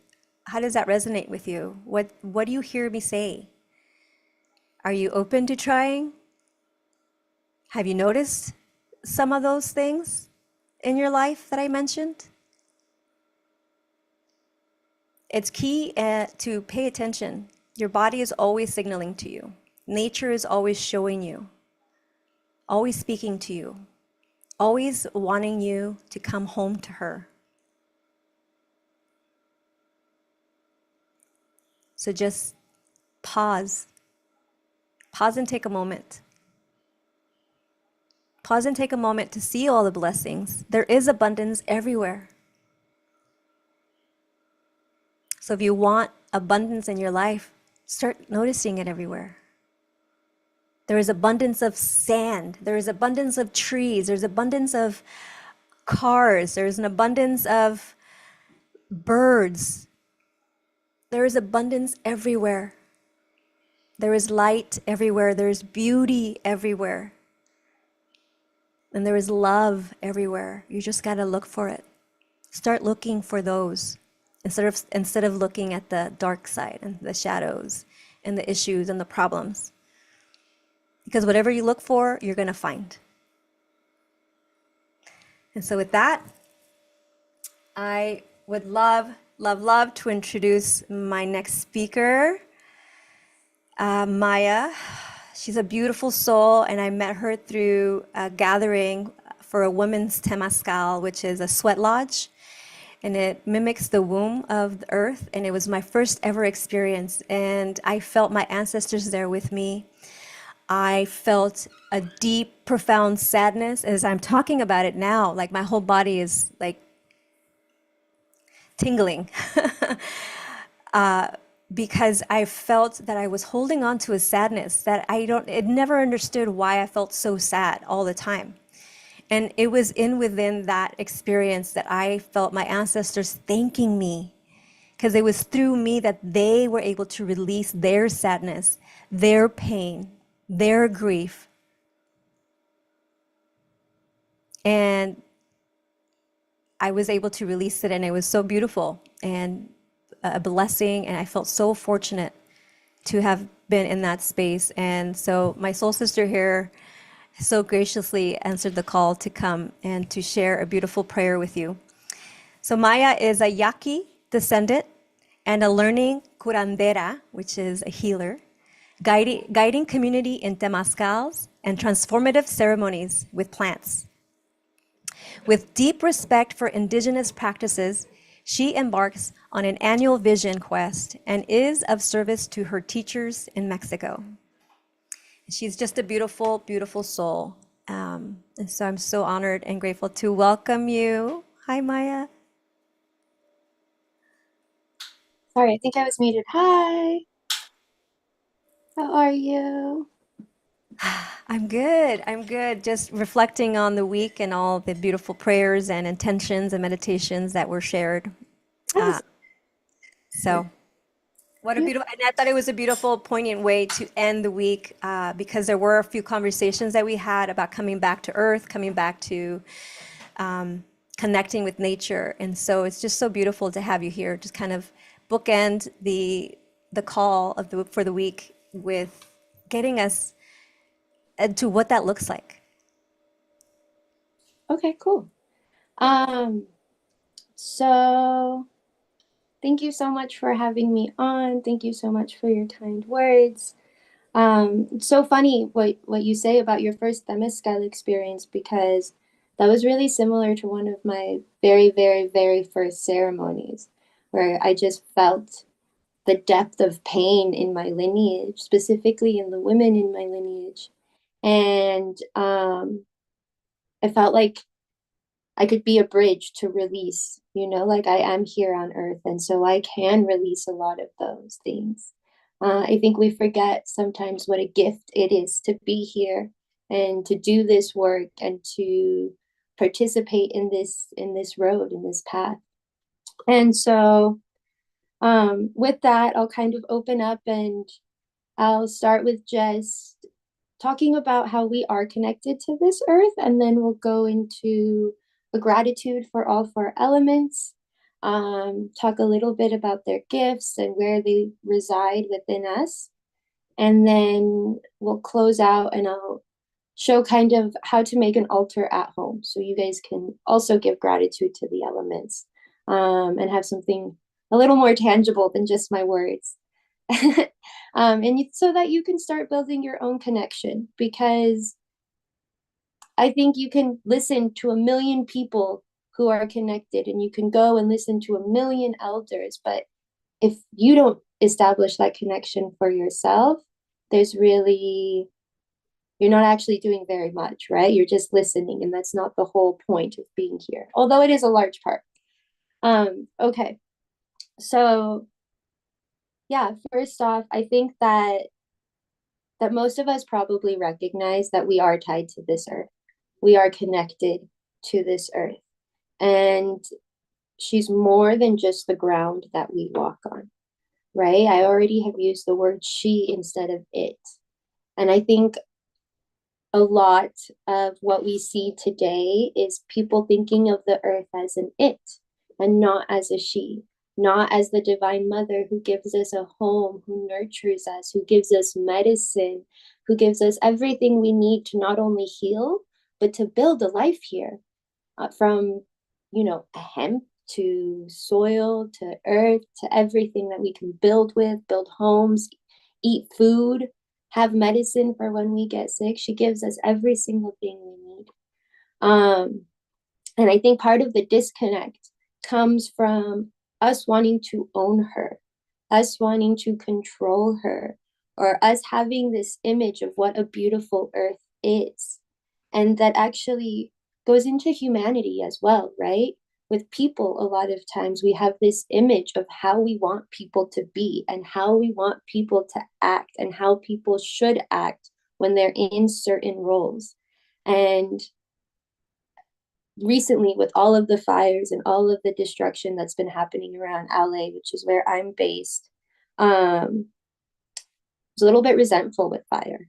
S2: that resonate with you? What do you hear me say? Are you open to trying? Have you noticed some of those things in your life that I mentioned? It's key to pay attention. Your body is always signaling to you. Nature is always showing you, always speaking to you, always wanting you to come home to her. So just pause. Pause and take a moment. Pause and take a moment to see all the blessings. There is abundance everywhere. So if you want abundance in your life, start noticing it everywhere. There is abundance of sand. There is abundance of trees. There's abundance of cars. There's an abundance of birds. There is abundance everywhere. There is light everywhere. There is beauty everywhere. And there is love everywhere. You just got to look for it. Start looking for those instead of looking at the dark side and the shadows and the issues and the problems. Because whatever you look for, you're going to find. And so with that, I would love to introduce my next speaker, Maya. She's a beautiful soul, and I met her through a gathering for a woman's temazcal, which is a sweat lodge, and it mimics the womb of the earth. And it was my first ever experience, and I felt my ancestors there with me. I felt a deep, profound sadness as I'm talking about it now. Like my whole body is like tingling because I felt that I was holding on to a sadness that it never understood why I felt so sad all the time. And it was within that experience that I felt my ancestors thanking me, because it was through me that they were able to release their sadness, their pain, their grief. And I was able to release it, and it was so beautiful and a blessing. And I felt so fortunate to have been in that space. And so my soul sister here so graciously answered the call to come and to share a beautiful prayer with you. So Maya is a Yaqui descendant and a learning curandera, which is a healer, guiding community in temazcals and transformative ceremonies with plants. With deep respect for indigenous practices, she embarks on an annual vision quest and is of service to her teachers in Mexico. She's just a beautiful, beautiful soul. And so I'm so honored and grateful to welcome you. Hi, Maya.
S3: Sorry, I think I was muted. Hi, how are you?
S2: I'm good. I'm good. Just reflecting on the week and all the beautiful prayers and intentions and meditations that were shared.
S3: How's
S2: So what a
S3: you?
S2: beautiful, and I thought it was a beautiful, poignant way to end the week because there were a few conversations that we had about coming back to earth, coming back to connecting with nature. And so it's just so beautiful to have you here, just kind of bookend the call of for the week with getting us to what that looks like.
S3: Okay, cool. So thank you so much for having me on. Thank you so much for your kind words. It's so funny what you say about your first temescal experience, because that was really similar to one of my very, very, very first ceremonies, where I just felt the depth of pain in my lineage, specifically in the women in my lineage. And I felt like I could be a bridge to release, like I am here on earth. And so I can release a lot of those things. I think we forget sometimes what a gift it is to be here and to do this work and to participate in this road, in this path. And so with that, I'll kind of open up, and I'll start with just talking about how we are connected to this earth, and then we'll go into a gratitude for all four elements, talk a little bit about their gifts and where they reside within us. And then we'll close out, and I'll show kind of how to make an altar at home, so you guys can also give gratitude to the elements, and have something a little more tangible than just my words. And so that you can start building your own connection, because I think you can listen to a million people who are connected, and you can go and listen to a million elders, but if you don't establish that connection for yourself, you're not actually doing very much, right? You're just listening, and that's not the whole point of being here, although it is a large part. Okay, so yeah, first off, I think that most of us probably recognize that we are tied to this earth. We are connected to this earth. And she's more than just the ground that we walk on, right? I already have used the word she instead of it. And I think a lot of what we see today is people thinking of the earth as an it and not as a she, not as the divine mother who gives us a home, who nurtures us, who gives us medicine, who gives us everything we need to not only heal, but to build a life here, from, a hemp to soil to earth to everything that we can build with, build homes, eat food, have medicine for when we get sick. She gives us every single thing we need. And I think part of the disconnect comes from us wanting to own her, us wanting to control her, or us having this image of what a beautiful earth is. And that actually goes into humanity as well, right? With people, a lot of times we have this image of how we want people to be and how we want people to act and how people should act when they're in certain roles. And recently, with all of the fires and all of the destruction that's been happening around LA, which is where I'm based, I was a little bit resentful with fire.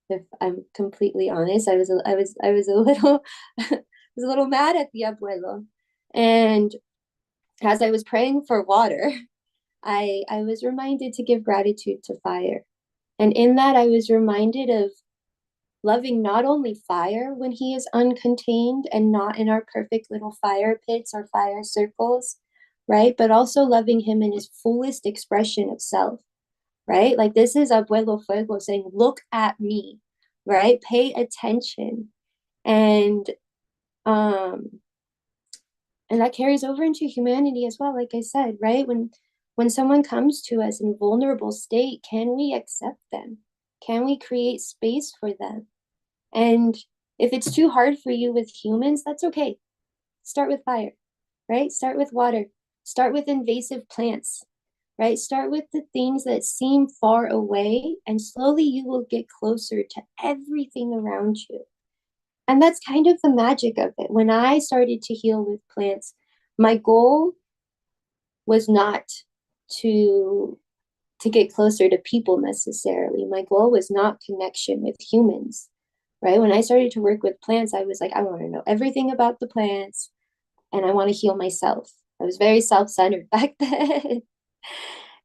S3: If I'm completely honest, I was a little was a little mad at the abuelo. And as I was praying for water, I was reminded to give gratitude to fire. And in that, I was reminded of loving not only fire when he is uncontained and not in our perfect little fire pits or fire circles, right? But also loving him in his fullest expression of self, right? Like this is Abuelo Fuego saying, look at me, right? Pay attention. And um and that carries over into humanity as well, like I said, right? When someone comes to us in vulnerable state, can we accept them? Can we create space for them? And if it's too hard for you with humans, that's okay. Start with fire, right? Start with water. Start with invasive plants, right? Start with the things that seem far away, and slowly you will get closer to everything around you. And that's kind of the magic of it. When I started to heal with plants, my goal was not to get closer to people necessarily. My goal was not connection with humans, right? When I started to work with plants, I was like, I want to know everything about the plants and I want to heal myself. I was very self-centered back then.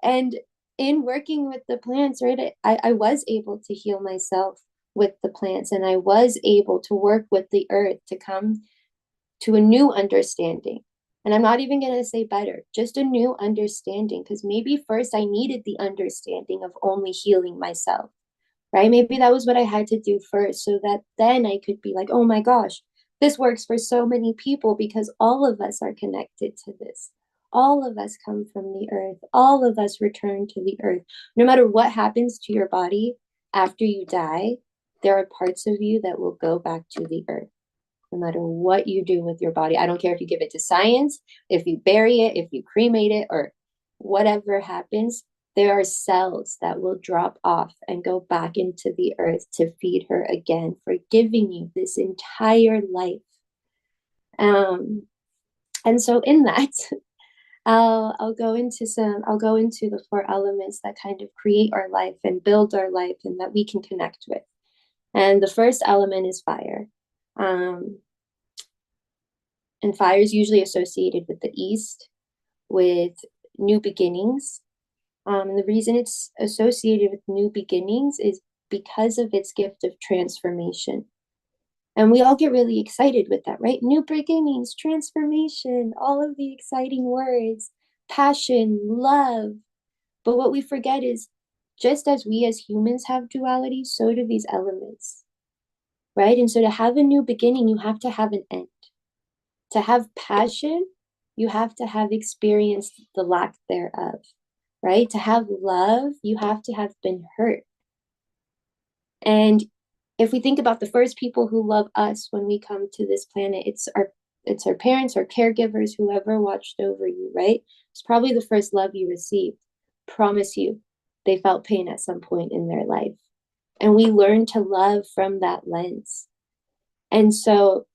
S3: And in working with the plants, right, I was able to heal myself with the plants, and I was able to work with the earth to come to a new understanding. And I'm not even going to say better, just a new understanding, because maybe first I needed the understanding of only healing myself, right? Maybe that was what I had to do first, so that then I could be like, oh my gosh, this works for so many people because all of us are connected to this. All of us come from the earth. All of us return to the earth. No matter what happens to your body after you die, there are parts of you that will go back to the earth. No matter what you do with your body, I don't care if you give it to science, if you bury it, if you cremate it, or whatever happens, there are cells that will drop off and go back into the earth to feed her again, for giving you this entire life. And so in that, I'll go into the four elements that kind of create our life and build our life and that we can connect with. And the first element is fire. And fire is usually associated with the east, with new beginnings. And the reason it's associated with new beginnings is because of its gift of transformation. And we all get really excited with that, right? New beginnings, transformation, all of the exciting words, passion, love. But what we forget is just as we as humans have duality, so do these elements, right? And so to have a new beginning, you have to have an end. To have passion, you have to have experienced the lack thereof, right? To have love, you have to have been hurt. And if we think about the first people who love us when we come to this planet, it's our parents or caregivers, whoever watched over you, right? It's probably the first love you received. Promise you, they felt pain at some point in their life. And we learn to love from that lens. And so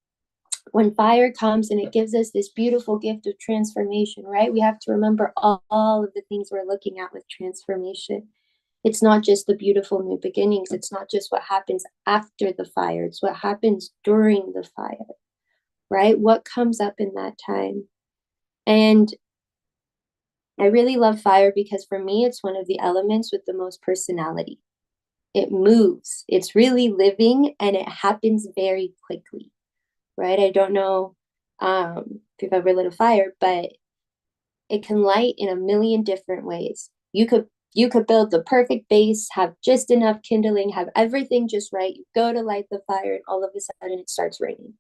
S3: when fire comes and it gives us this beautiful gift of transformation, right? We have to remember all of the things we're looking at with transformation. It's not just the beautiful new beginnings. It's not just what happens after the fire. It's what happens during the fire, right? What comes up in that time. And I really love fire because for me, it's one of the elements with the most personality. It moves, it's really living, and it happens very quickly, right? I don't know if you've ever lit a fire, but it can light in a million different ways. You could build the perfect base, have just enough kindling, have everything just right. You go to light the fire, and all of a sudden it starts raining.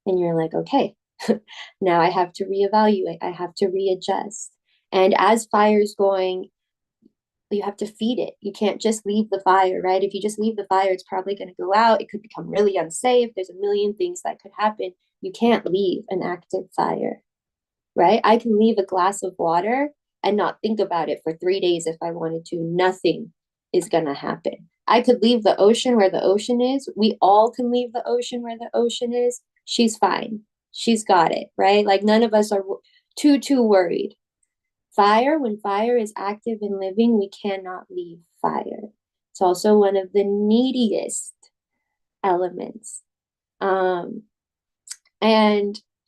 S3: And you're like, okay, now I have to reevaluate. I have to readjust. And as fire's going, you have to feed it. You can't just leave the fire, right? If you just leave the fire, it's probably going to go out. It could become really unsafe. There's a million things that could happen. You can't leave an active fire, right? I can leave a glass of water and not think about it for 3 days if I wanted to. Nothing is going to happen. I could leave the ocean where the ocean is. We all can leave the ocean where the ocean is. She's fine. She's got it, right? Like none of us are too worried. Fire, when fire is active and living, we cannot leave fire. It's also one of the neediest elements. And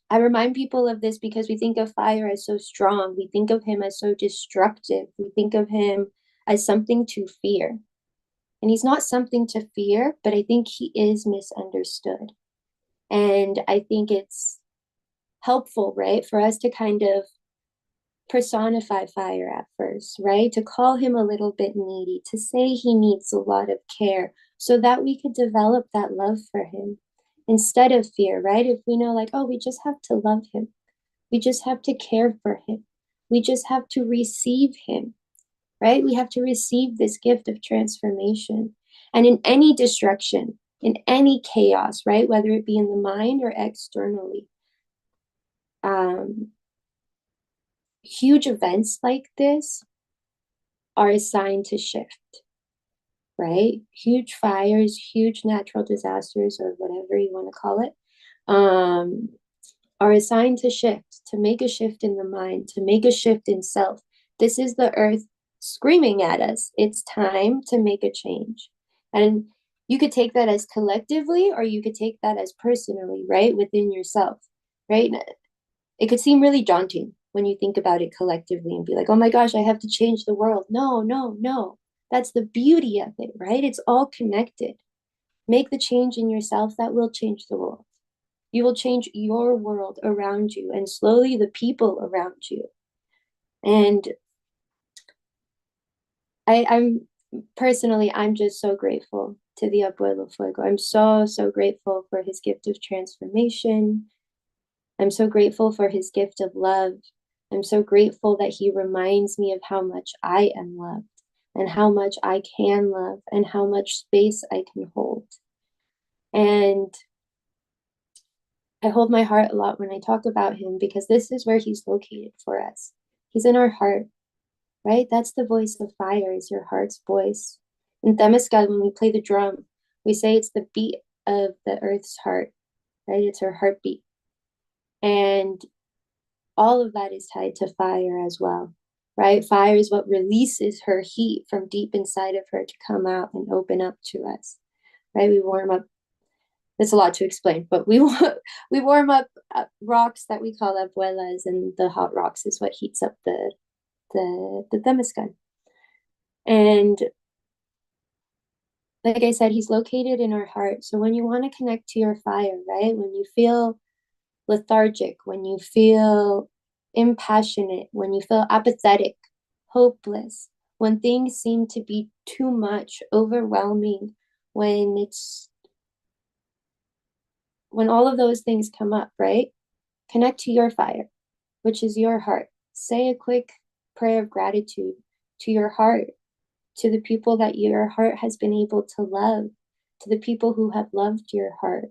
S3: I remind people of this because we think of fire as so strong. We think of him as so destructive. We think of him as something to fear. And he's not something to fear, but I think he is misunderstood. And I think it's helpful, right, for us to kind of personify fire at first, right? To call him a little bit needy, to say he needs a lot of care so that we could develop that love for him instead of fear, right? If we know, like, oh, we just have to love him, we just have to care for him, we just have to receive him, right? We have to receive this gift of transformation. And in any destruction, in any chaos, right, whether it be in the mind or externally, huge events like this are assigned to shift, right? Huge fires, huge natural disasters, or whatever you want to call it, are assigned to shift, to make a shift in the mind, to make a shift in self. This is the earth screaming at us. It's time to make a change. And you could take that as collectively, or you could take that as personally, right? Within yourself, right? It could seem really daunting when you think about it collectively and be like, oh my gosh, I have to change the world. No, no, no. That's the beauty of it, right? It's all connected. Make the change in yourself that will change the world. You will change your world around you and slowly the people around you. And I'm personally, I'm just so grateful to the Abuelo Fuego. I'm so, so grateful for his gift of transformation. I'm so grateful for his gift of love. I'm so grateful that he reminds me of how much I am loved and how much I can love and how much space I can hold. And I hold my heart a lot when I talk about him because this is where he's located for us. He's in our heart, right? That's the voice of fire, is your heart's voice. In Temescal, when we play the drum, we say it's the beat of the earth's heart, right? It's her heartbeat. And all of that is tied to fire as well, right? Fire is what releases her heat from deep inside of her to come out and open up to us, right? We warm up. There's a lot to explain, but we warm up rocks that we call abuelas, and the hot rocks is what heats up the temescal. And like I said, he's located in our heart. So when you want to connect to your fire, right? When you feel lethargic, when you feel impassionate, when you feel apathetic, hopeless, when things seem to be too much, overwhelming, when all of those things come up, right? Connect to your fire, which is your heart. Say a quick prayer of gratitude to your heart, to the people that your heart has been able to love, to the people who have loved your heart.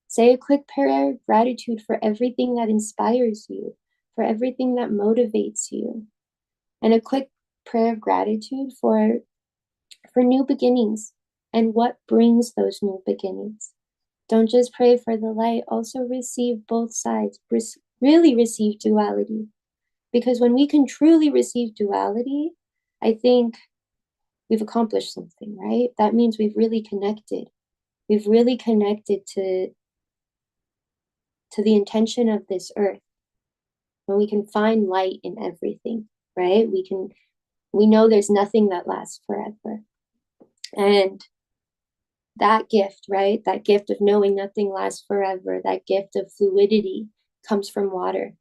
S3: Say a quick prayer of gratitude for everything that inspires you, for everything that motivates you, and a quick prayer of gratitude for new beginnings and what brings those new beginnings. Don't just pray for the light, also receive both sides. Really receive duality. Because when we can truly receive duality, I think we've accomplished something, right? That means we've really connected. We've really connected to the intention of this earth. When we can find light in everything, right? We know there's nothing that lasts forever. And that gift, right? That gift of knowing nothing lasts forever, that gift of fluidity comes from water.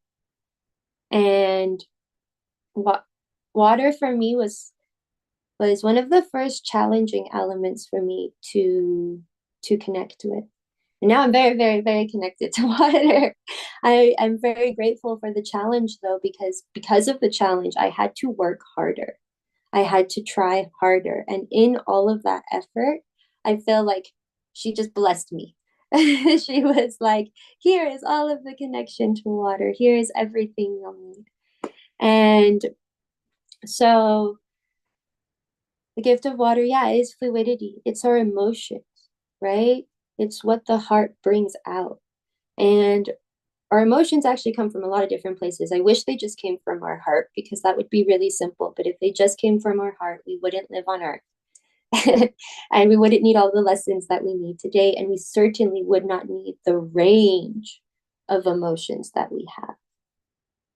S3: And water for me was one of the first challenging elements for me to connect with. And now I'm very, very, very connected to water. I'm very grateful for the challenge though, because of the challenge, I had to work harder. I had to try harder. And in all of that effort, I feel like she just blessed me. She was like, here is all of the connection to water. Here is everything you'll need. And so the gift of water, yeah, is fluidity. It's our emotions, right? It's what the heart brings out. And our emotions actually come from a lot of different places. I wish they just came from our heart because that would be really simple. But if they just came from our heart, we wouldn't live on earth. And we wouldn't need all the lessons that we need today. And we certainly would not need the range of emotions that we have.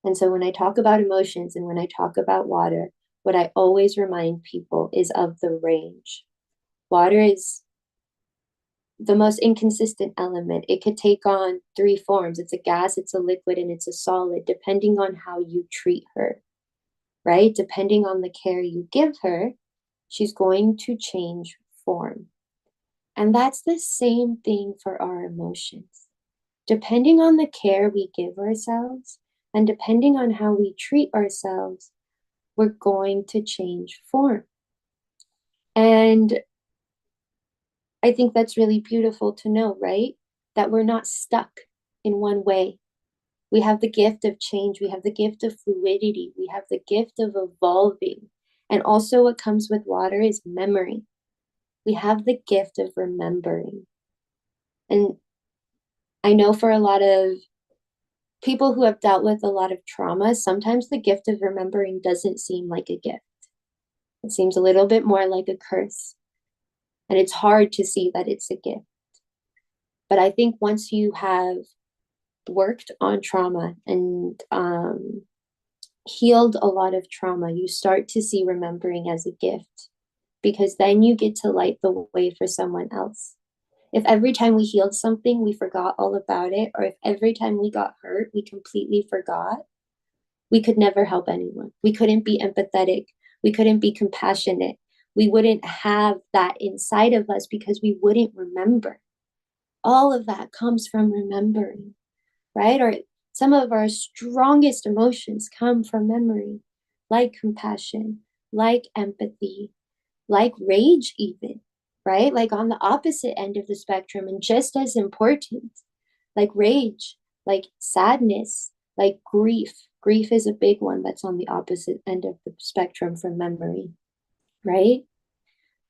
S3: And so when I talk about emotions and when I talk about water, what I always remind people is of the range. Water is the most inconsistent element. It could take on 3 forms. It's a gas, it's a liquid, and it's a solid, depending on how you treat her, right? Depending on the care you give her, she's going to change form. And that's the same thing for our emotions. Depending on the care we give ourselves and depending on how we treat ourselves, we're going to change form. And I think that's really beautiful to know, right? That we're not stuck in one way. We have the gift of change. We have the gift of fluidity. We have the gift of evolving. And also what comes with water is memory. We have the gift of remembering. And I know for a lot of people who have dealt with a lot of trauma, sometimes the gift of remembering doesn't seem like a gift. It seems a little bit more like a curse. And it's hard to see that it's a gift. But I think once you have worked on trauma and healed a lot of trauma, you start to see remembering as a gift because then you get to light the way for someone else. If every time we healed something, we forgot all about it, or if every time we got hurt, we completely forgot, we could never help anyone. We couldn't be empathetic. We couldn't be compassionate. We wouldn't have that inside of us because we wouldn't remember. All of that comes from remembering, right? Or some of our strongest emotions come from memory, like compassion, like empathy, like rage even, right? Like on the opposite end of the spectrum and just as important, like rage, like sadness, like grief. Grief is a big one that's on the opposite end of the spectrum from memory, right?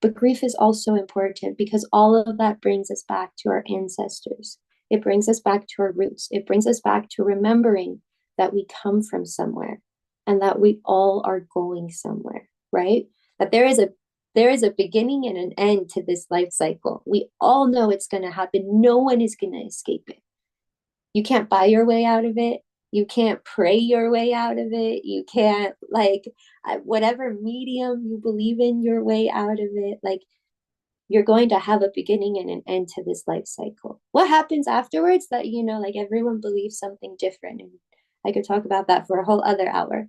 S3: But grief is also important because all of that brings us back to our ancestors. It brings us back to our roots. It brings us back to remembering that we come from somewhere and that we all are going somewhere, right? That there is a beginning and an end to this life cycle. We all know it's going to happen. No one is going to escape it. You can't buy your way out of it. You can't pray your way out of it. You can't, like, whatever medium you believe in your way out of it. Like, you're going to have a beginning and an end to this life cycle. What happens afterwards? That, like everyone believes something different. And I could talk about that for a whole other hour.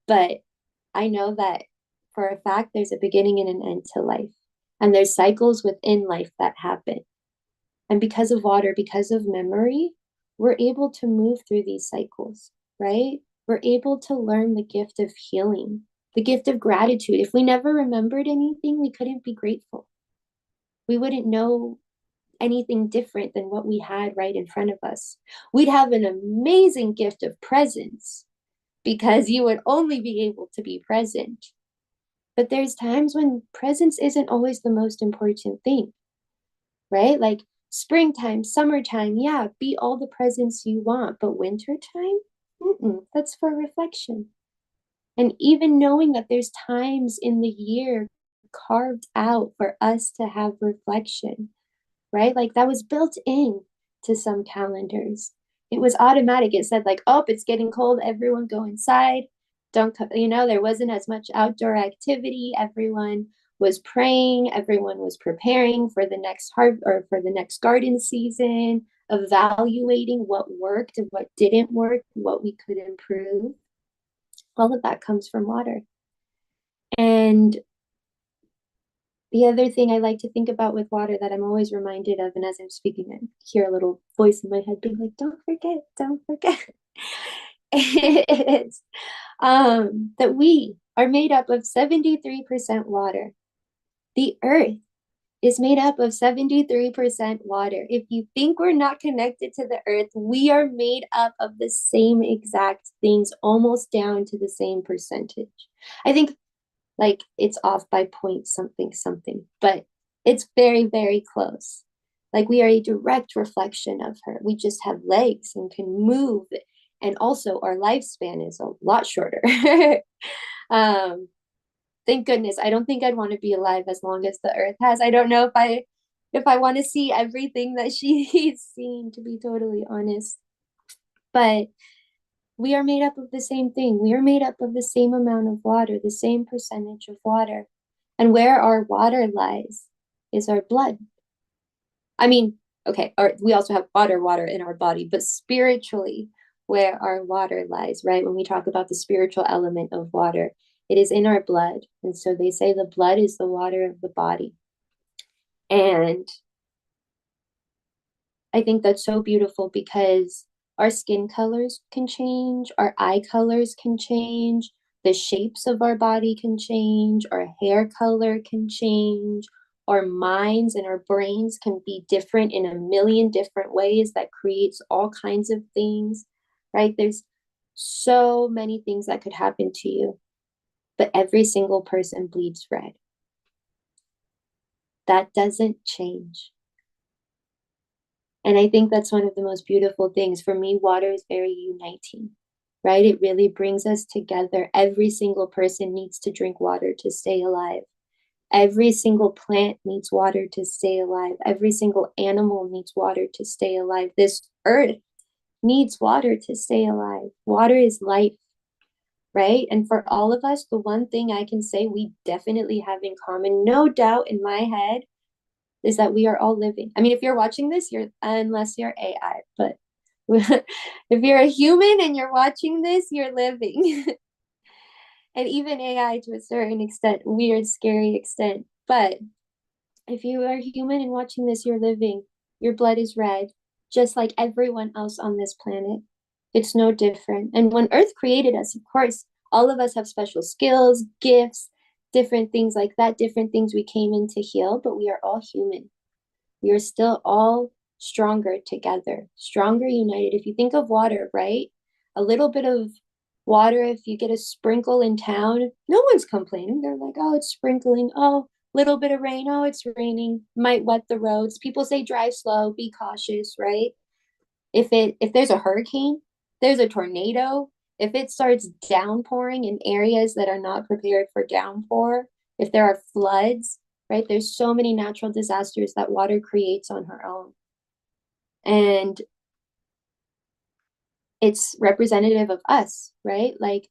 S3: But I know that for a fact, there's a beginning and an end to life. And there's cycles within life that happen. And because of water, because of memory, we're able to move through these cycles, right? We're able to learn the gift of healing, the gift of gratitude. If we never remembered anything, we couldn't be grateful. We wouldn't know anything different than what we had right in front of us. We'd have an amazing gift of presence because you would only be able to be present. But there's times when presence isn't always the most important thing, right? Like springtime, summertime, yeah, be all the presence you want, but wintertime, that's for reflection. And even knowing that there's times in the year carved out for us to have reflection, right? Like that was built in to some calendars. It was automatic. It said like, oh, it's getting cold. Everyone go inside. Don't, there wasn't as much outdoor activity. Everyone was praying. Everyone was preparing for the next or for the next garden season, evaluating what worked and what didn't work, what we could improve. All of that comes from water. And The other thing I like to think about with water that I'm always reminded of, and as I'm speaking, I hear a little voice in my head being like, don't forget, is that we are made up of 73% water. The earth is made up of 73% water. If you think we're not connected to the earth, we are made up of the same exact things, almost down to the same percentage. I think like it's off by point something something, but it's very, very close. Like we are a direct reflection of her. We just have legs and can move. And also our lifespan is a lot shorter. Thank goodness. I don't think I'd want to be alive as long as the earth has. I don't know if I want to see everything that she's seen, to be totally honest. But we are made up of the same thing. We are made up of the same amount of water, the same percentage of water. And where our water lies is our blood. I mean, okay, we also have water in our body, but spiritually, where our water lies, right? When we talk about the spiritual element of water, it is in our blood. And so they say the blood is the water of the body. And I think that's so beautiful because our skin colors can change, our eye colors can change, the shapes of our body can change, our hair color can change, our minds and our brains can be different in a million different ways that creates all kinds of things, right? There's so many things that could happen to you, but every single person bleeds red. That doesn't change. And I think that's one of the most beautiful things. For me, water is very uniting, right? It really brings us together. Every single person needs to drink water to stay alive. Every single plant needs water to stay alive. Every single animal needs water to stay alive. This earth needs water to stay alive. Water is life, right? And for all of us, the one thing I can say we definitely have in common, no doubt in my head, is that we are all living. I mean, if you're watching this, unless you're AI, but if you're a human and you're watching this, you're living. And even AI to a certain extent, weird, scary extent. But if you are human and watching this, you're living. Your blood is red, just like everyone else on this planet. It's no different. And when Earth created us, of course, all of us have special skills, gifts, different things like that, different things we came in to heal, but we are all human. We are still all stronger together, stronger united. If you think of water, right? A little bit of water, if you get a sprinkle in town, no one's complaining. They're like, oh, it's sprinkling. Oh, little bit of rain. Oh, it's raining. Might wet the roads. People say drive slow, be cautious, right? If there's a hurricane, there's a tornado, if it starts downpouring in areas that are not prepared for downpour, if there are floods, right? There's so many natural disasters that water creates on her own. And it's representative of us, right? Like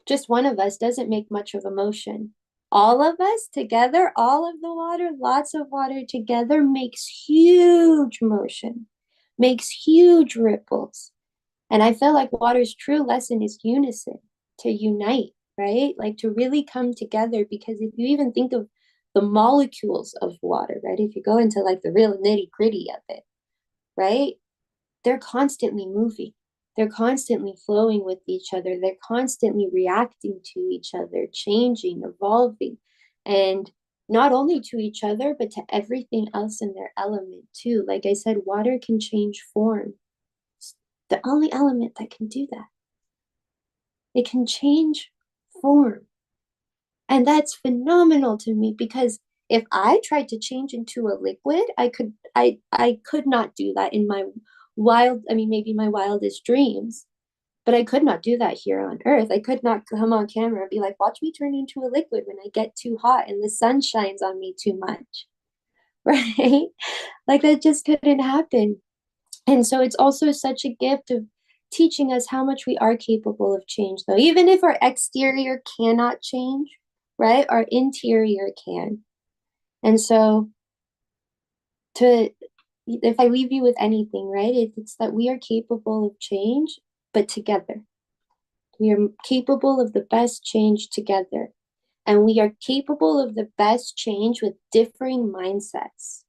S3: just one of us doesn't make much of a motion. All of us together, all of the water, lots of water together makes huge motion, makes huge ripples. And I feel like water's true lesson is unison, to unite, right? Like to really come together, because if you even think of the molecules of water, right? If you go into like the real nitty gritty of it, right? They're constantly moving. They're constantly flowing with each other. They're constantly reacting to each other, changing, evolving. And not only to each other, but to everything else in their element too. Like I said, water can change form. It's the only element that can do that. It can change form. And that's phenomenal to me, because if I tried to change into a liquid, I could not do that in my maybe my wildest dreams, but I could not do that here on Earth. I could not come on camera and be like, watch me turn into a liquid when I get too hot and the sun shines on me too much, right? Like that just couldn't happen. And so it's also such a gift of teaching us how much we are capable of change, though. Even if our exterior cannot change, right? Our interior can. And so if I leave you with anything, right? It's that we are capable of change, but together. We are capable of the best change together. And we are capable of the best change with differing mindsets.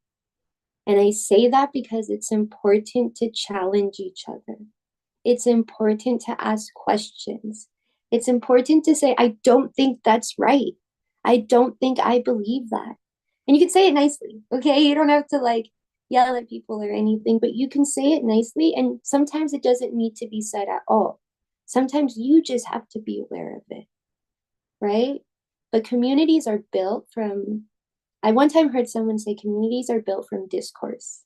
S3: And I say that because it's important to challenge each other. It's important to ask questions. It's important to say, I don't think that's right. I don't think I believe that. And you can say it nicely, okay? You don't have to like yell at people or anything, but you can say it nicely. And sometimes it doesn't need to be said at all. Sometimes you just have to be aware of it, right? But communities are built from, I one time heard someone say communities are built from discourse.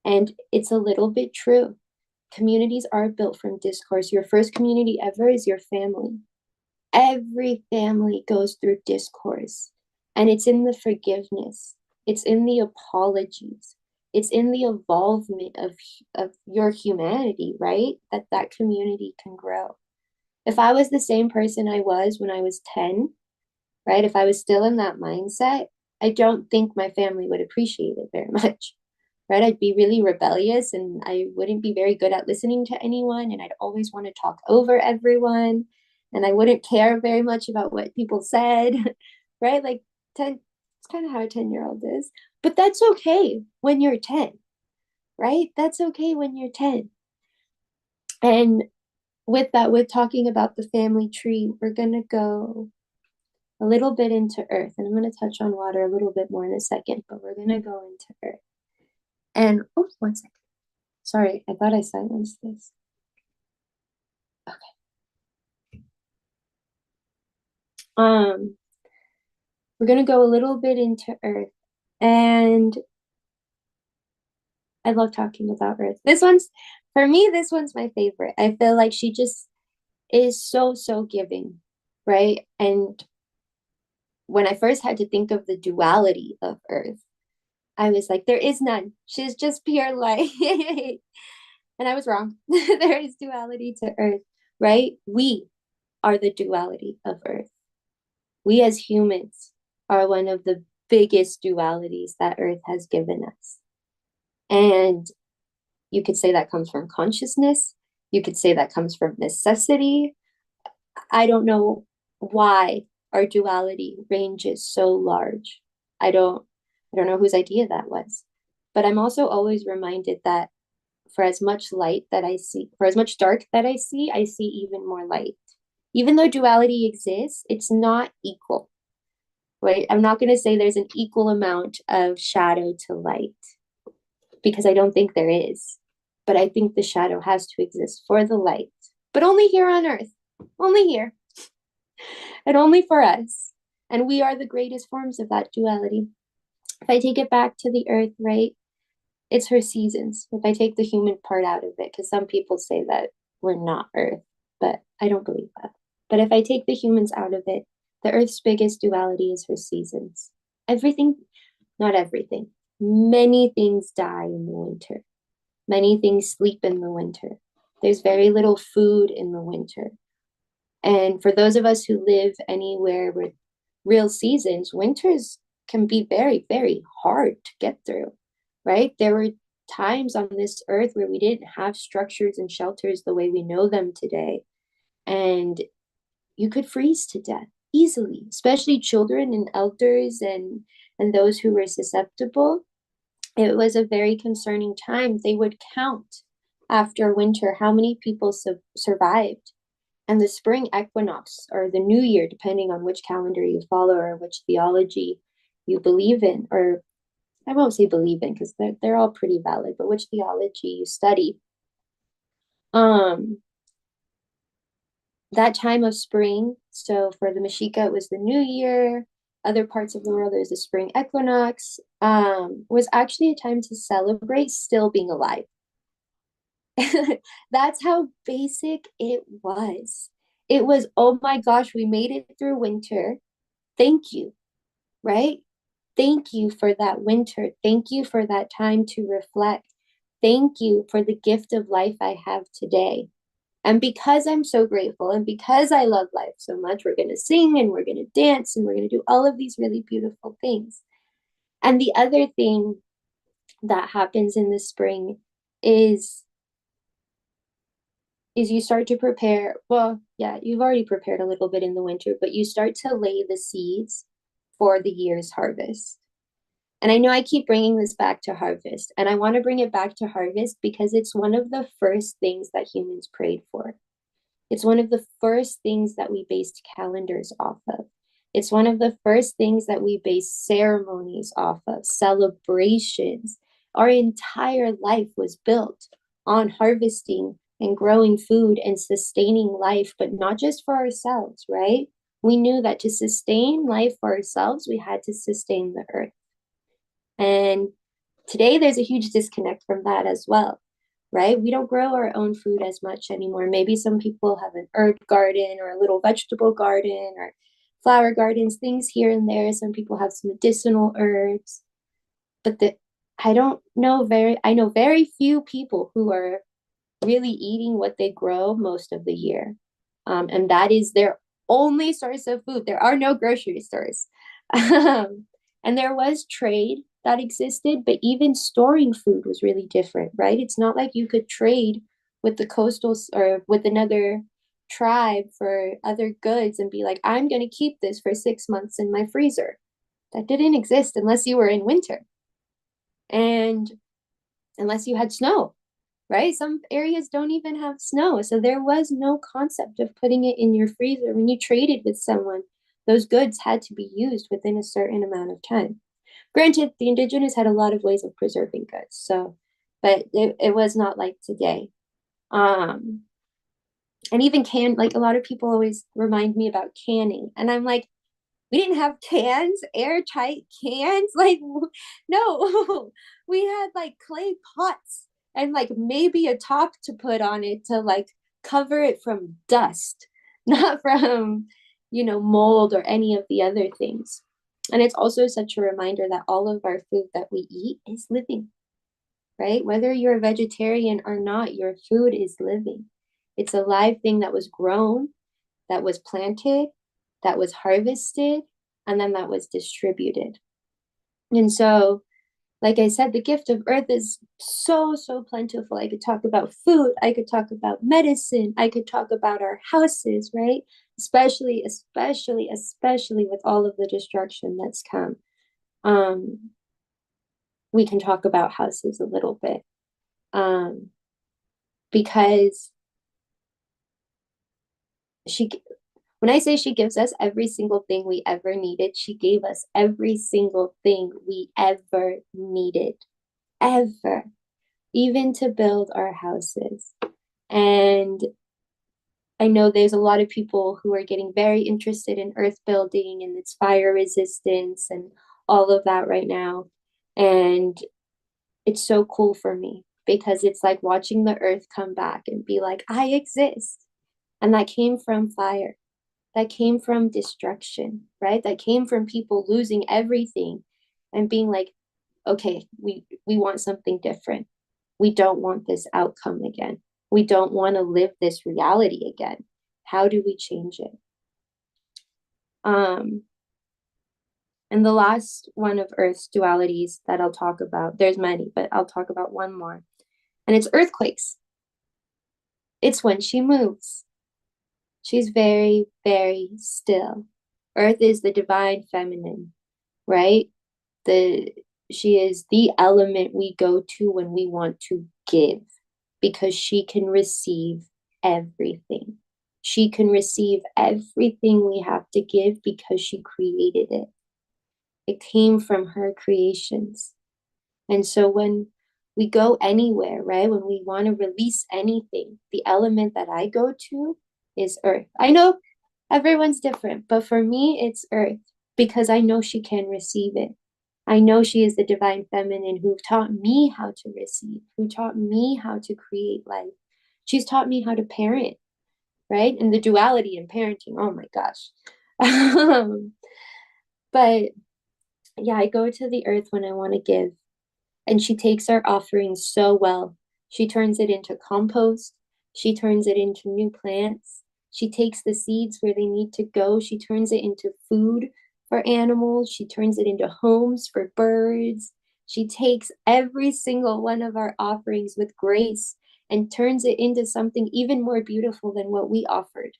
S3: And it's a little bit true. Communities are built from discourse. Your first community ever is your family. Every family goes through discourse, and it's in the forgiveness, it's in the apologies, it's in the evolvement of your humanity, right? That community can grow. If I was the same person I was when I was 10, right? If I was still in that mindset, I don't think my family would appreciate it very much, right? I'd be really rebellious and I wouldn't be very good at listening to anyone. And I'd always want to talk over everyone. And I wouldn't care very much about what people said, right? Like 10, it's kind of how a 10-year-old is. But that's okay when you're 10, right? That's okay when you're 10. And with that, with talking about the family tree, we're going to go a little bit into earth. And I'm going to touch on water a little bit more in a second, but we're going to go into earth. And, oh, 1 second. Sorry, I thought I silenced this. Okay. We're going to go a little bit into earth. And I love talking about earth. For me, this one's my favorite. I feel like she just is so, so giving, right? And when I first had to think of the duality of earth, I was like, there is none. She's just pure light. And I was wrong. There is duality to earth, right? We are the duality of earth. We as humans are one of the biggest dualities that earth has given us. And you could say that comes from consciousness. You could say that comes from necessity. I don't know why our duality range is so large. I don't know whose idea that was. But I'm also always reminded that for as much light that I see, for as much dark that I see even more light. Even though duality exists, it's not equal, right? I'm not going to say there's an equal amount of shadow to light because I don't think there is. But I think the shadow has to exist for the light, but only here on earth, only here, and only for us. And we are the greatest forms of that duality. If I take it back to the earth, right? It's her seasons. If I take the human part out of it, because some people say that we're not earth, but I don't believe that. But if I take the humans out of it, the earth's biggest duality is her seasons. Everything, not everything, many things die in the winter. Many things sleep in the winter. There's very little food in the winter. And for those of us who live anywhere with real seasons, winters can be very, very hard to get through, right? There were times on this earth where we didn't have structures and shelters the way we know them today. And you could freeze to death easily, especially children and elders and those who were susceptible. It was a very concerning time. They would count after winter how many people survived. And the spring equinox or the new year, depending on which calendar you follow or which theology you believe in, or I won't say believe in because they're all pretty valid, but which theology you study. That time of spring, so for the Mexica, it was the new year. Other parts of the world, there's the spring equinox, was actually a time to celebrate still being alive. That's how basic it was. It was, oh my gosh, we made it through winter. Thank you, right? Thank you for that winter. Thank you for that time to reflect. Thank you for the gift of life I have today. And because I'm so grateful and because I love life so much, we're going to sing and we're going to dance and we're going to do all of these really beautiful things. And the other thing that happens in the spring is is you start to prepare. Well, yeah, you've already prepared a little bit in the winter, but you start to lay the seeds for the year's harvest. And I know I keep bringing this back to harvest, and I want to bring it back to harvest because it's one of the first things that humans prayed for. It's one of the first things that we based calendars off of. It's one of the first things that we base ceremonies off of, celebrations. Our entire life was built on harvesting and growing food and sustaining life, but not just for ourselves, right? We knew that to sustain life for ourselves, we had to sustain the earth. And today there's a huge disconnect from that as well, right? We don't grow our own food as much anymore. Maybe some people have an herb garden or a little vegetable garden or flower gardens, things here and there. Some people have some medicinal herbs, but I know very few people who are really eating what they grow most of the year. And that is their only source of food. There are no grocery stores. And there was trade that existed, but even storing food was really different, right? It's not like you could trade with the coastals or with another tribe for other goods and be like, I'm going to keep this for 6 months in my freezer. That didn't exist unless you were in winter and unless you had snow, right? Some areas don't even have snow. So there was no concept of putting it in your freezer. When you traded with someone, those goods had to be used within a certain amount of time. Granted, the indigenous had a lot of ways of preserving goods. So, but it was not like today. And even like a lot of people always remind me about canning. And I'm like, we didn't have cans, airtight cans. Like, no, we had like clay pots and like maybe a top to put on it to like cover it from dust, not from, mold or any of the other things. And it's also such a reminder that all of our food that we eat is living, right? Whether you're a vegetarian or not, your food is living. It's a live thing that was grown, that was planted, that was harvested, and then that was distributed. And so, like I said, the gift of earth is so, so plentiful. I could talk about food, I could talk about medicine, I could talk about our houses, right? Especially with all of the destruction that's come. We can talk about houses a little bit. Because when I say she gives us every single thing we ever needed, she gave us every single thing we ever needed, ever, even to build our houses. And I know there's a lot of people who are getting very interested in earth building and its fire resistance and all of that right now. And it's so cool for me because it's like watching the earth come back and be like, I exist. And that came from fire. That came from destruction, right? That came from people losing everything and being like, okay, we want something different. We don't want this outcome again. We don't want to live this reality again. How do we change it? And the last one of Earth's dualities that I'll talk about, there's many, but I'll talk about one more. And it's earthquakes. It's when she moves. She's very, very still. Earth is the divine feminine, right? She is the element we go to when we want to give because she can receive everything. She can receive everything we have to give because she created it. It came from her creations. And so when we go anywhere, right? When we want to release anything, the element that I go to is earth. I know everyone's different, but for me, it's earth because I know she can receive it. I know she is the divine feminine who taught me how to receive, who taught me how to create life. She's taught me how to parent, right? And the duality in parenting, oh my gosh. But yeah, I go to the earth when I want to give. And she takes our offerings so well. She turns it into compost. She turns it into new plants. She takes the seeds where they need to go. She turns it into food for animals. She turns it into homes for birds. She takes every single one of our offerings with grace and turns it into something even more beautiful than what we offered.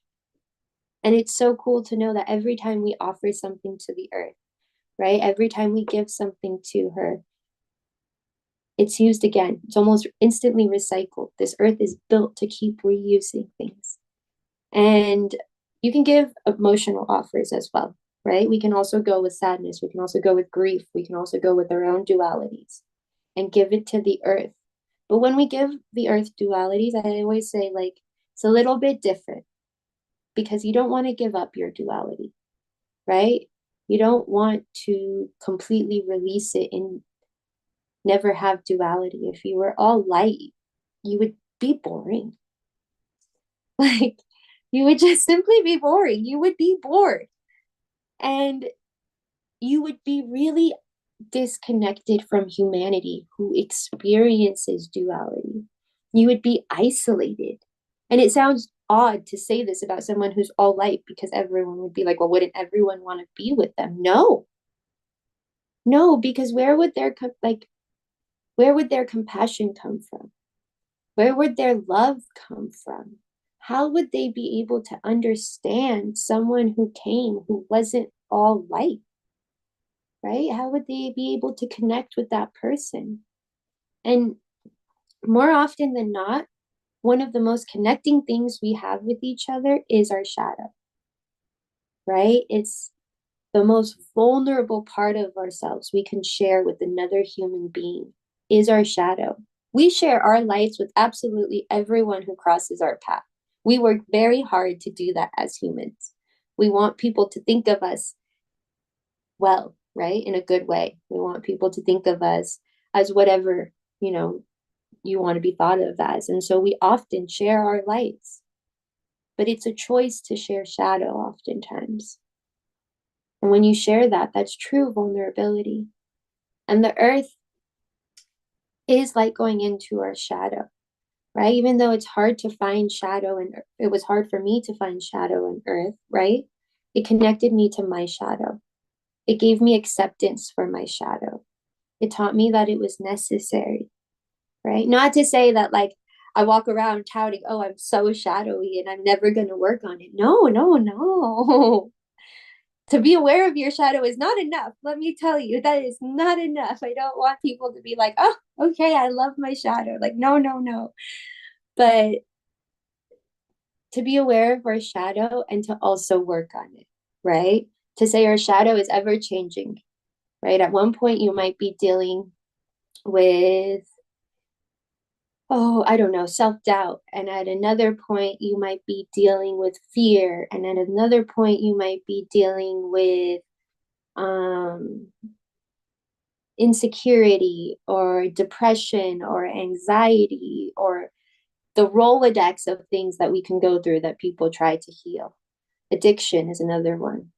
S3: And it's so cool to know that every time we offer something to the earth, right? Every time we give something to her, it's used again. It's almost instantly recycled. This earth is built to keep reusing things. And you can give emotional offers as well, right? We can also go with sadness. We can also go with grief. We can also go with our own dualities and give it to the earth. But when we give the earth dualities, I always say, like, it's a little bit different because you don't want to give up your duality, right? You don't want to completely release it and never have duality. If you were all light, you would be boring. Like, you would just simply be boring. You would be bored. And you would be really disconnected from humanity who experiences duality. You would be isolated. And it sounds odd to say this about someone who's all light because everyone would be like, well, wouldn't everyone want to be with them? No. No, because where would their compassion come from? Where would their love come from? How would they be able to understand someone who came who wasn't all light? Right? How would they be able to connect with that person? And more often than not, one of the most connecting things we have with each other is our shadow, right? It's the most vulnerable part of ourselves we can share with another human being is our shadow. We share our lights with absolutely everyone who crosses our path. We work very hard to do that as humans. We want people to think of us well, right? In a good way. We want people to think of us as whatever, you want to be thought of as. And so we often share our lights, but it's a choice to share shadow oftentimes. And when you share that, that's true vulnerability. And the earth is like going into our shadow, right? Even though it's hard to find shadow, and it was hard for me to find shadow in earth, right? It connected me to my shadow. It gave me acceptance for my shadow. It taught me that it was necessary, right? Not to say that, like, I walk around touting, oh, I'm so shadowy and I'm never going to work on it. No, no, no. To be aware of your shadow is not enough. Let me tell you, that is not enough. I don't want people to be like, oh, okay, I love my shadow. Like, no, no, no. But to be aware of our shadow and to also work on it, right? To say our shadow is ever changing, right? At one point, you might be dealing with, I don't know, self-doubt. And at another point, you might be dealing with fear. And at another point, you might be dealing with insecurity or depression or anxiety or the Rolodex of things that we can go through that people try to heal. Addiction is another one.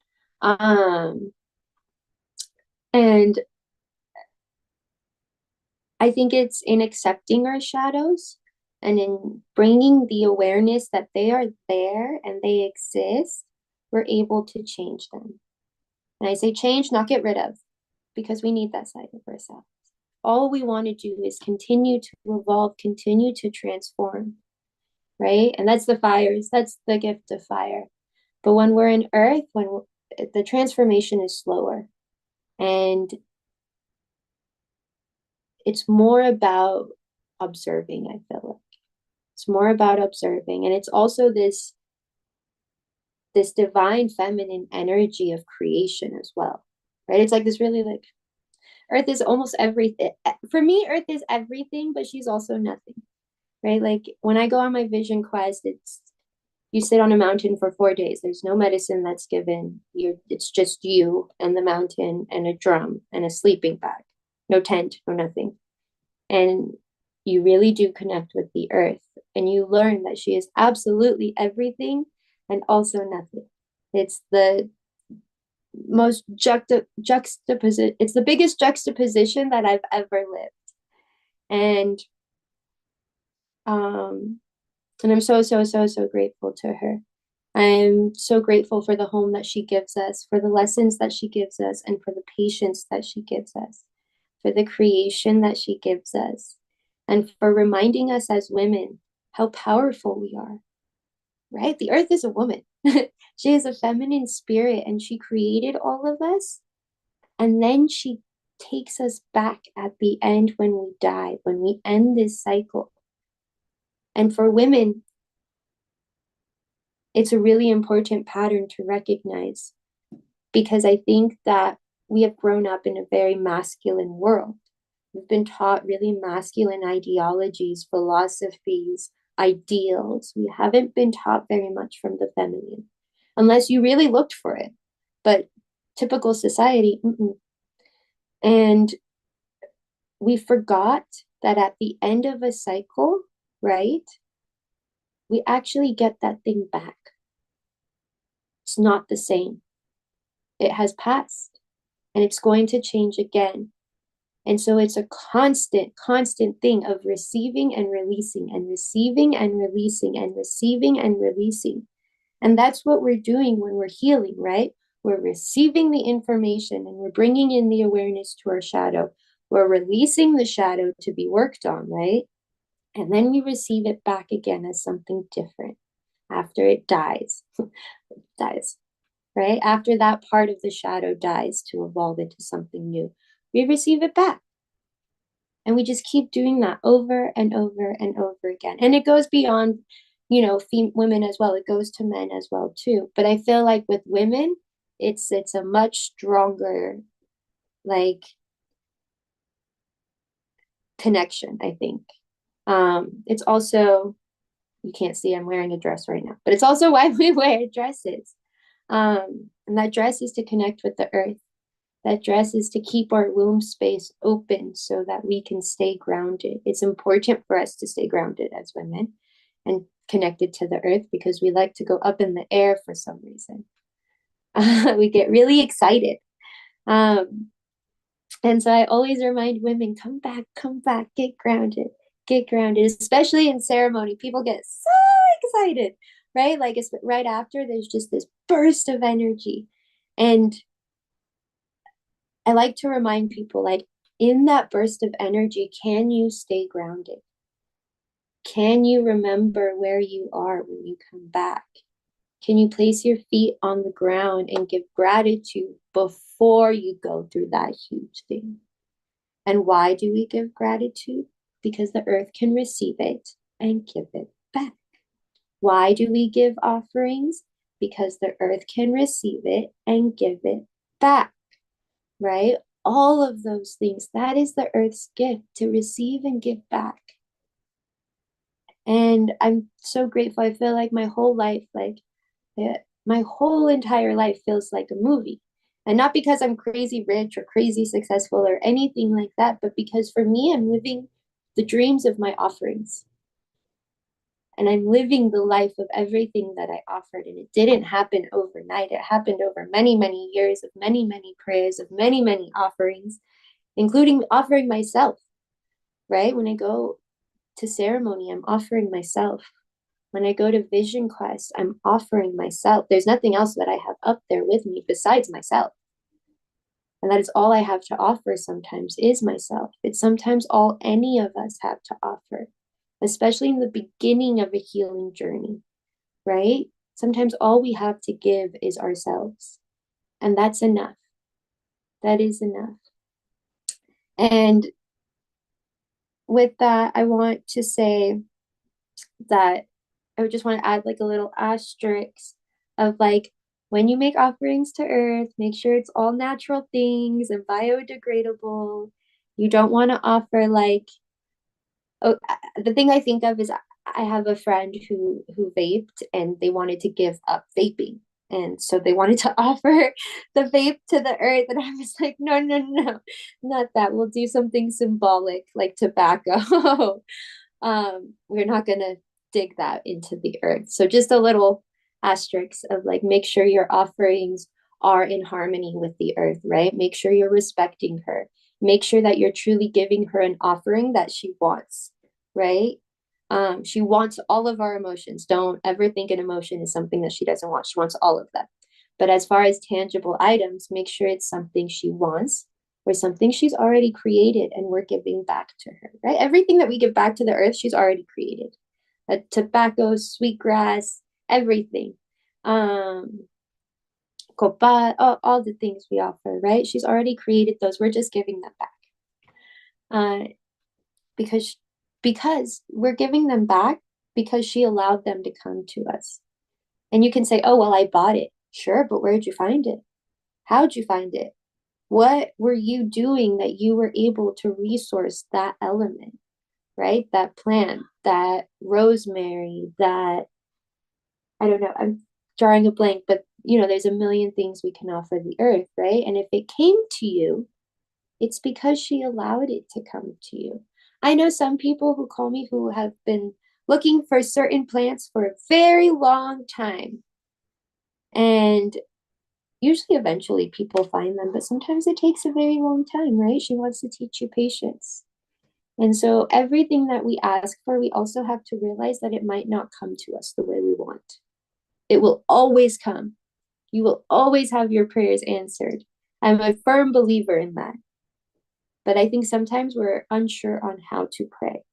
S3: And I think it's in accepting our shadows and in bringing the awareness that they are there and they exist, we're able to change them. And I say change, not get rid of, because we need that side of ourselves. All we want to do is continue to evolve, continue to transform, right? And that's the fires, that's the gift of fire. But when we're in earth, the transformation is slower. And it's more about observing, I feel like. It's more about observing. And it's also this divine feminine energy of creation as well, right? It's like this really, like, earth is almost everything. For me, earth is everything, but she's also nothing, right? Like, when I go on my vision quest, it's, you sit on a mountain for 4 days. There's no medicine that's given. It's just you and the mountain and a drum and a sleeping bag. No tent, no nothing. And you really do connect with the earth. And you learn that she is absolutely everything and also nothing. It's the most juxtaposition. It's the biggest juxtaposition that I've ever lived. And I'm so, so, so, so grateful to her. I'm so grateful for the home that she gives us, for the lessons that she gives us, and for the patience that she gives us, for the creation that she gives us. and for reminding us as women how powerful we are, right? The earth is a woman. She is a feminine spirit, and she created all of us. And then she takes us back at the end when we die, when we end this cycle. And for women, it's a really important pattern to recognize, because I think that we have grown up in a very masculine world. We've been taught really masculine ideologies, philosophies, ideals. We haven't been taught very much from the feminine, unless you really looked for it. But typical society, and we forgot that at the end of a cycle, right, we actually get that thing back. It's not the same. It has passed, and it's going to change again. And so it's a constant thing of receiving and releasing, and receiving and releasing, and receiving and releasing. And that's what we're doing when we're healing, right? We're receiving the information and we're bringing in the awareness to our shadow. We're releasing the shadow to be worked on, right? And then we receive it back again as something different after it dies. Dies, right? After that part of the shadow dies to evolve into something new, we receive it back. And we just keep doing that over and over and over again. And it goes beyond, women as well. It goes to men as well too. But I feel like with women, it's a much stronger, like, connection, I think. It's also, you can't see I'm wearing a dress right now, but it's also why we wear dresses. And that dress is to connect with the earth. That dress is to keep our womb space open so that we can stay grounded. It's important for us to stay grounded as women and connected to the earth, because we like to go up in the air for some reason. We get really excited. And so I always remind women, come back, get grounded, especially in ceremony. People get so excited, right? Like, it's right after, there's just this burst of energy. And I like to remind people, like, in that burst of energy, can you stay grounded? Can you remember where you are when you come back? Can you place your feet on the ground and give gratitude before you go through that huge thing? And why do we give gratitude? Because the earth can receive it and give it back. Why do we give offerings? Because the earth can receive it and give it back. Right? All of those things, that is the earth's gift, to receive and give back. And I'm so grateful. I feel like my whole life, my whole entire life feels like a movie. And not because I'm crazy rich or crazy successful or anything like that, but because for me, I'm living the dreams of my offerings. And I'm living the life of everything that I offered. And it didn't happen overnight. It happened over many, many years of many, many prayers, of many, many offerings, including offering myself, right? When I go to ceremony, I'm offering myself. When I go to Vision Quest, I'm offering myself. There's nothing else that I have up there with me besides myself. And that is all I have to offer sometimes, is myself. It's sometimes all any of us have to offer, especially in the beginning of a healing journey, right? Sometimes all we have to give is ourselves. And that's enough. That is enough. And with that, I want to say that I would just want to add like a little asterisk of, like, when you make offerings to earth, make sure it's all natural things and biodegradable. You don't want to offer like, oh, the thing I think of is I have a friend who vaped, and they wanted to give up vaping. And so they wanted to offer the vape to the earth. And I was like, no, not that. We'll do something symbolic like tobacco. We're not going to dig that into the earth. So just a little asterisk of, like, make sure your offerings are in harmony with the earth, right? Make sure you're respecting her. Make sure that you're truly giving her an offering that she wants, right? She wants all of our emotions. Don't ever think an emotion is something that she doesn't want. She wants all of them. But as far as tangible items, make sure it's something she wants, or something she's already created and we're giving back to her, right? Everything that we give back to the earth, she's already created. Tobacco, sweetgrass, everything. Copa, all the things we offer, right? She's already created those. We're just giving them back. Because we're giving them back because she allowed them to come to us. And you can say, oh, well, I bought it. Sure, but where'd you find it? How'd you find it? What were you doing that you were able to resource that element, right? That plant, that rosemary, that, I don't know, I'm drawing a blank, but there's a million things we can offer the earth, right? And if it came to you, it's because she allowed it to come to you. I know some people who call me who have been looking for certain plants for a very long time. And usually eventually people find them, but sometimes it takes a very long time, right? She wants to teach you patience. And so everything that we ask for, we also have to realize that it might not come to us the way we want. It will always come. You will always have your prayers answered. I'm a firm believer in that. But I think sometimes we're unsure on how to pray.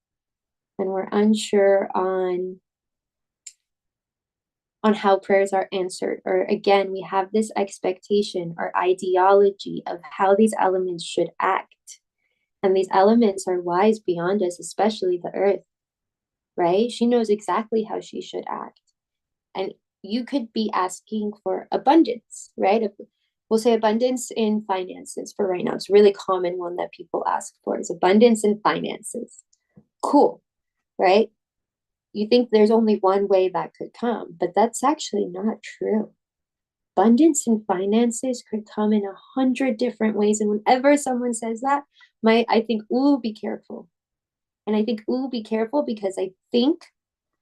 S3: And we're unsure on how prayers are answered. Or again, we have this expectation or ideology of how these elements should act. And these elements are wise beyond us, especially the earth, right? She knows exactly how she should act. And you could be asking for abundance, right? We'll say abundance in finances for right now. It's a really common one that people ask for is abundance in finances. Cool, right? You think there's only one way that could come, but that's actually not true. Abundance in finances could come in 100 different ways. And whenever someone says that, I think, ooh, be careful. And I think, ooh, be careful because I think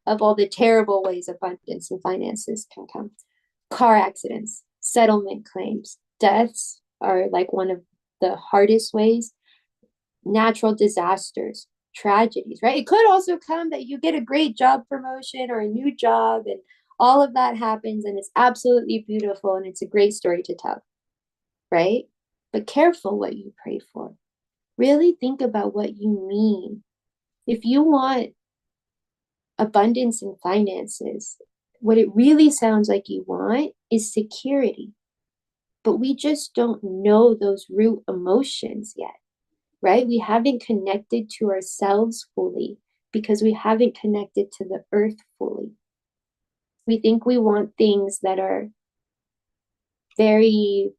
S3: of all the terrible ways abundance in finances can come. Car accidents, settlement claims, deaths are like one of the hardest ways. Natural disasters, tragedies, right? It could also come that you get a great job promotion or a new job and all of that happens and it's absolutely beautiful and it's a great story to tell, right? But careful what you pray for. Really think about what you mean. If you want abundance in finances, what it really sounds like you want is security. But we just don't know those root emotions yet, right? We haven't connected to ourselves fully because we haven't connected to the earth fully. We think we want things that are very,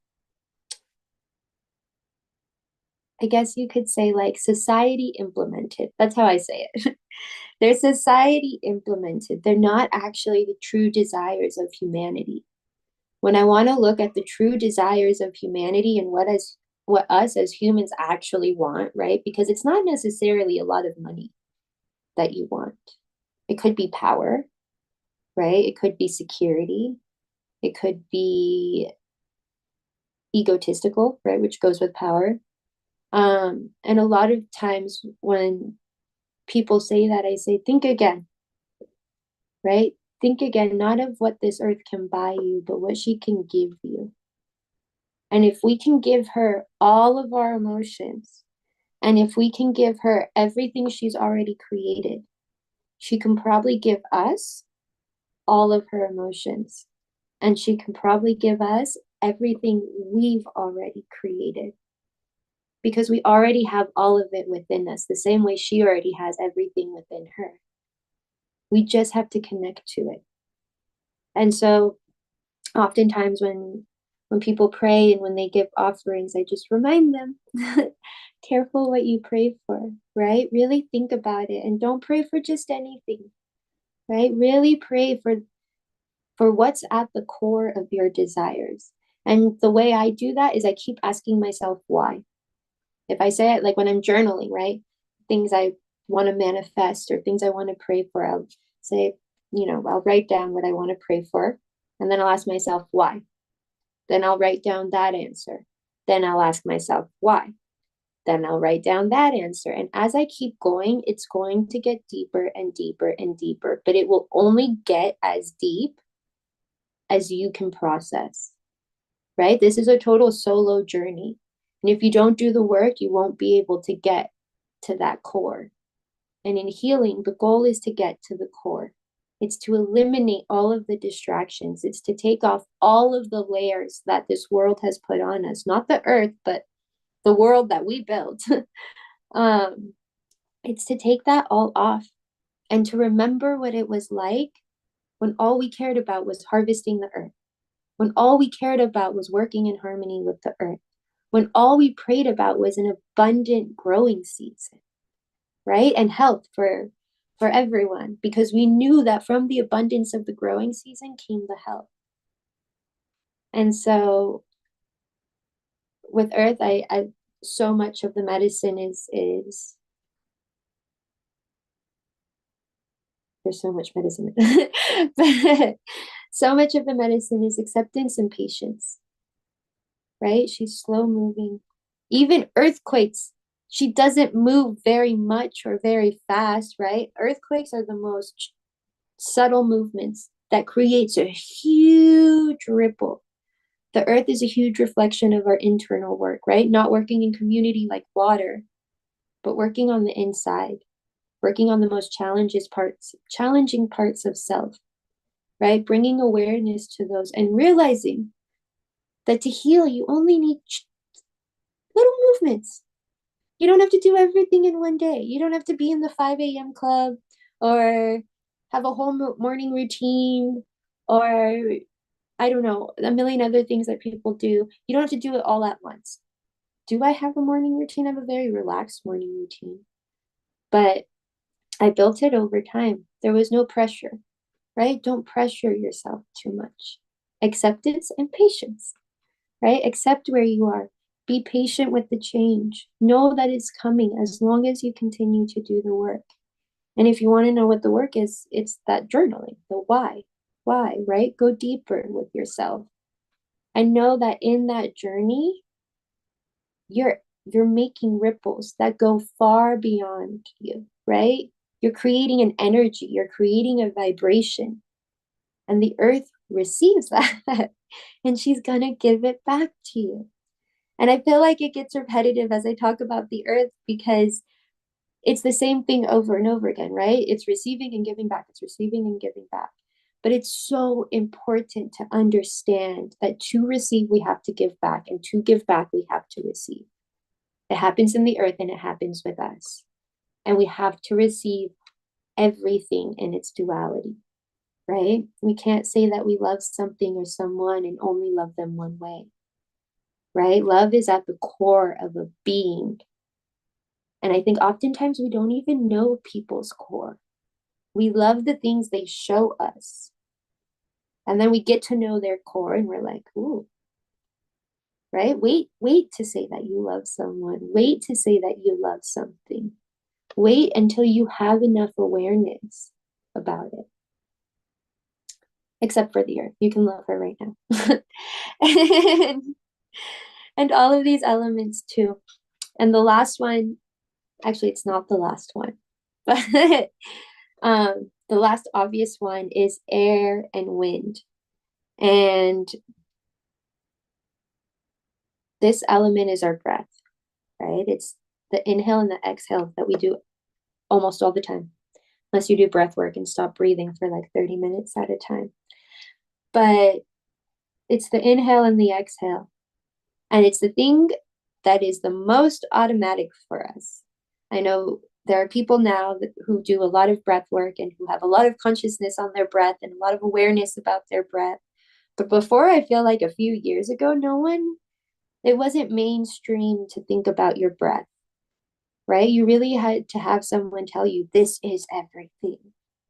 S3: I guess you could say, like society implemented. That's how I say it. They're society implemented. They're not actually the true desires of humanity. When I want to look at the true desires of humanity and what us as humans actually want, right? Because it's not necessarily a lot of money that you want. It could be power, right? It could be security. It could be egotistical, right? Which goes with power. And a lot of times when people say that, I say, think again, right? Think again, not of what this earth can buy you, but what she can give you. And if we can give her all of our emotions, and if we can give her everything she's already created, she can probably give us all of her emotions. And she can probably give us everything we've already created. Because we already have all of it within us, the same way she already has everything within her. We just have to connect to it. And so oftentimes when people pray and when they give offerings, I just remind them, careful what you pray for, right? Really think about it and don't pray for just anything, right? Really pray for what's at the core of your desires. And the way I do that is I keep asking myself why. If I say it, like when I'm journaling, right? Things I want to manifest or things I want to pray for, I'll say, I'll write down what I want to pray for. And then I'll ask myself why. Then I'll write down that answer. Then I'll ask myself why. Then I'll write down that answer. And as I keep going, it's going to get deeper and deeper and deeper, but it will only get as deep as you can process, right? This is a total solo journey. And if you don't do the work, you won't be able to get to that core. And in healing, the goal is to get to the core. It's to eliminate all of the distractions. It's to take off all of the layers that this world has put on us, not the earth, but the world that we built. It's to take that all off and to remember what it was like when all we cared about was harvesting the earth, when all we cared about was working in harmony with the earth, when all we prayed about was an abundant growing season, right? And health for everyone, because we knew that from the abundance of the growing season came the health. And so with earth, I so much of the medicine is there's so much medicine, but so much of the medicine is acceptance and patience, right? She's slow moving. Even earthquakes, she doesn't move very much or very fast, right? Earthquakes are the most subtle movements that creates a huge ripple. The earth is a huge reflection of our internal work, right? Not working in community like water, but working on the inside, working on the most challenging parts of self, right? Bringing awareness to those and realizing that to heal, you only need little movements. You don't have to do everything in one day. You don't have to be in the 5 a.m. club or have a whole morning routine or I don't know, a million other things that people do. You don't have to do it all at once. Do I have a morning routine? I have a very relaxed morning routine, but I built it over time. There was no pressure, right? Don't pressure yourself too much. Acceptance and patience, right? Accept where you are. Be patient with the change. Know that it's coming as long as you continue to do the work. And if you want to know what the work is, it's that journaling, the why. Why, right? Go deeper with yourself. And know that in that journey, you're making ripples that go far beyond you, right? You're creating an energy, you're creating a vibration, and the earth receives that and she's gonna give it back to you. And I feel like it gets repetitive as I talk about the earth because it's the same thing over and over again, right? It's receiving and giving back, it's receiving and giving back. But it's so important to understand that to receive, we have to give back, and to give back, we have to receive. It happens in the earth and it happens with us. And we have to receive everything in its duality, right? We can't say that we love something or someone and only love them one way, right? Love is at the core of a being. And I think oftentimes we don't even know people's core. We love the things they show us. And then we get to know their core and we're like, ooh, right? Wait to say that you love someone. Wait to say that you love something. Wait until you have enough awareness about it. Except for the earth. You can love her right now. and all of these elements too. And the last one, actually, it's not the last one, but the last obvious one is air and wind. And this element is our breath, right? It's the inhale and the exhale that we do almost all the time, unless you do breath work and stop breathing for like 30 minutes at a time. But it's the inhale and the exhale. And it's the thing that is the most automatic for us. I know there are people now who do a lot of breath work and who have a lot of consciousness on their breath and a lot of awareness about their breath. But before, I feel like a few years ago, it wasn't mainstream to think about your breath, right? You really had to have someone tell you this is everything.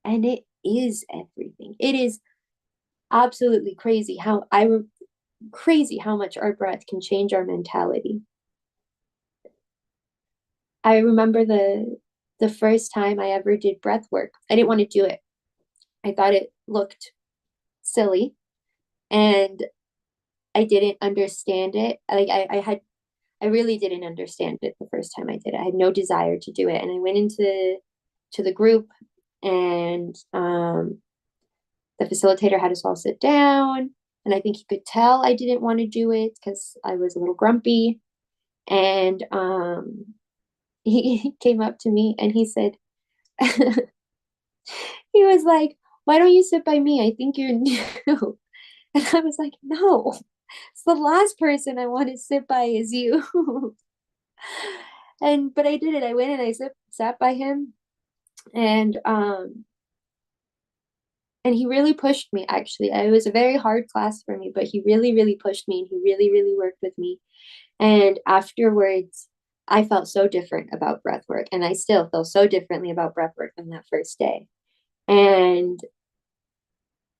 S3: And it is everything. It is absolutely crazy how much our breath can change our mentality. I remember the first time I ever did breath work. I didn't want to do it. I thought it looked silly and I didn't understand it. Like I really didn't understand it the first time I did it. I had no desire to do it. And I went into the group and the facilitator had us all sit down. And I think he could tell I didn't want to do it because I was a little grumpy. And he came up to me and he said, he was like, why don't you sit by me? I think you're new. And I was like, no, it's the last person I want to sit by is you. But I did it. I went and I sat by him, and he really pushed me, actually. It was a very hard class for me, but he really, really pushed me, and he really, really worked with me. And afterwards, I felt so different about breath work, and I still feel so differently about breath work than that first day. And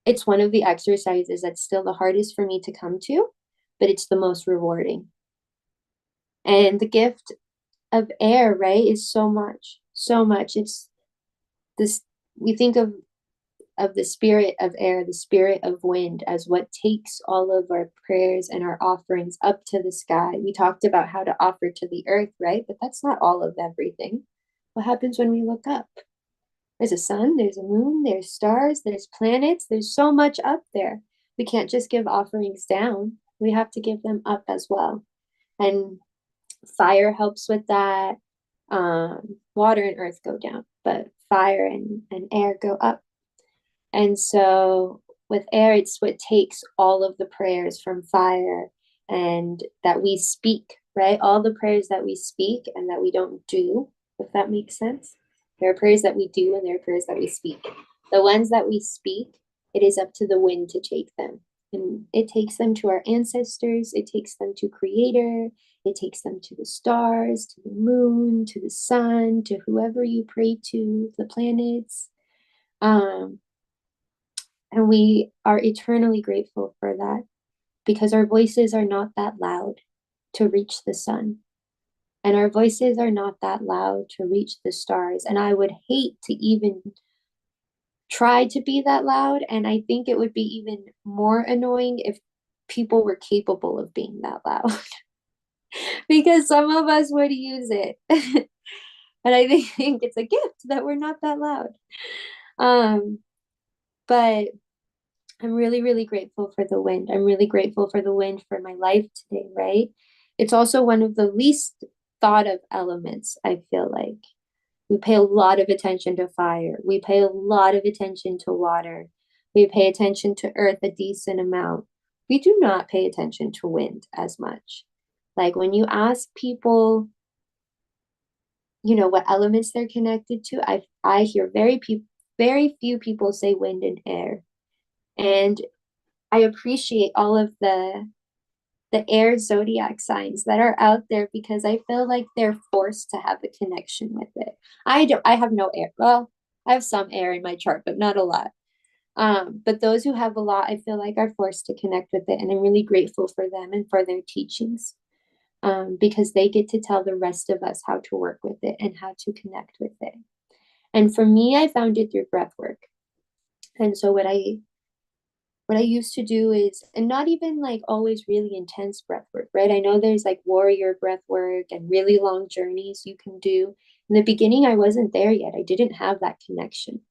S3: it's one of the exercises that's still the hardest for me to come to, but it's the most rewarding. And the gift of air, right, is so much, so much. It's this, we think of the spirit of air, the spirit of wind, as what takes all of our prayers and our offerings up to the sky. We talked about how to offer to the earth, right? But that's not all of everything. What happens when we look up? There's a sun, there's a moon, there's stars, there's planets, there's so much up there. We can't just give offerings down. We have to give them up as well. And fire helps with that. Water and earth go down, but fire and air go up. And so with air, it's what takes all of the prayers from fire and that we speak, right? All the prayers that we speak and that we don't do, if that makes sense. There are prayers that we do and there are prayers that we speak. The ones that we speak, it is up to the wind to take them. And it takes them to our ancestors, it takes them to Creator, it takes them to the stars, to the moon, to the sun, to whoever you pray to, the planets. And we are eternally grateful for that, because our voices are not that loud to reach the sun. And our voices are not that loud to reach the stars. And I would hate to even try to be that loud. And I think it would be even more annoying if people were capable of being that loud, because some of us would use it. And I think it's a gift that we're not that loud. But I'm really, really grateful for the wind. I'm really grateful for the wind for my life today, right? It's also one of the least thought of elements, I feel like. We pay a lot of attention to fire. We pay a lot of attention to water. We pay attention to earth a decent amount. We do not pay attention to wind as much. Like when you ask people, what elements they're connected to, I hear very few people say wind and air. And I appreciate all of the air zodiac signs that are out there, because I feel like they're forced to have a connection with it. I have no air. Well, I have some air in my chart, but not a lot. But those who have a lot, I feel like are forced to connect with it. And I'm really grateful for them and for their teachings, because they get to tell the rest of us how to work with it and how to connect with it. And for me, I found it through breath work. And so what I used to do is, and not even like always really intense breath work, right? I know there's like warrior breath work and really long journeys you can do. In the beginning, I wasn't there yet. I didn't have that connection.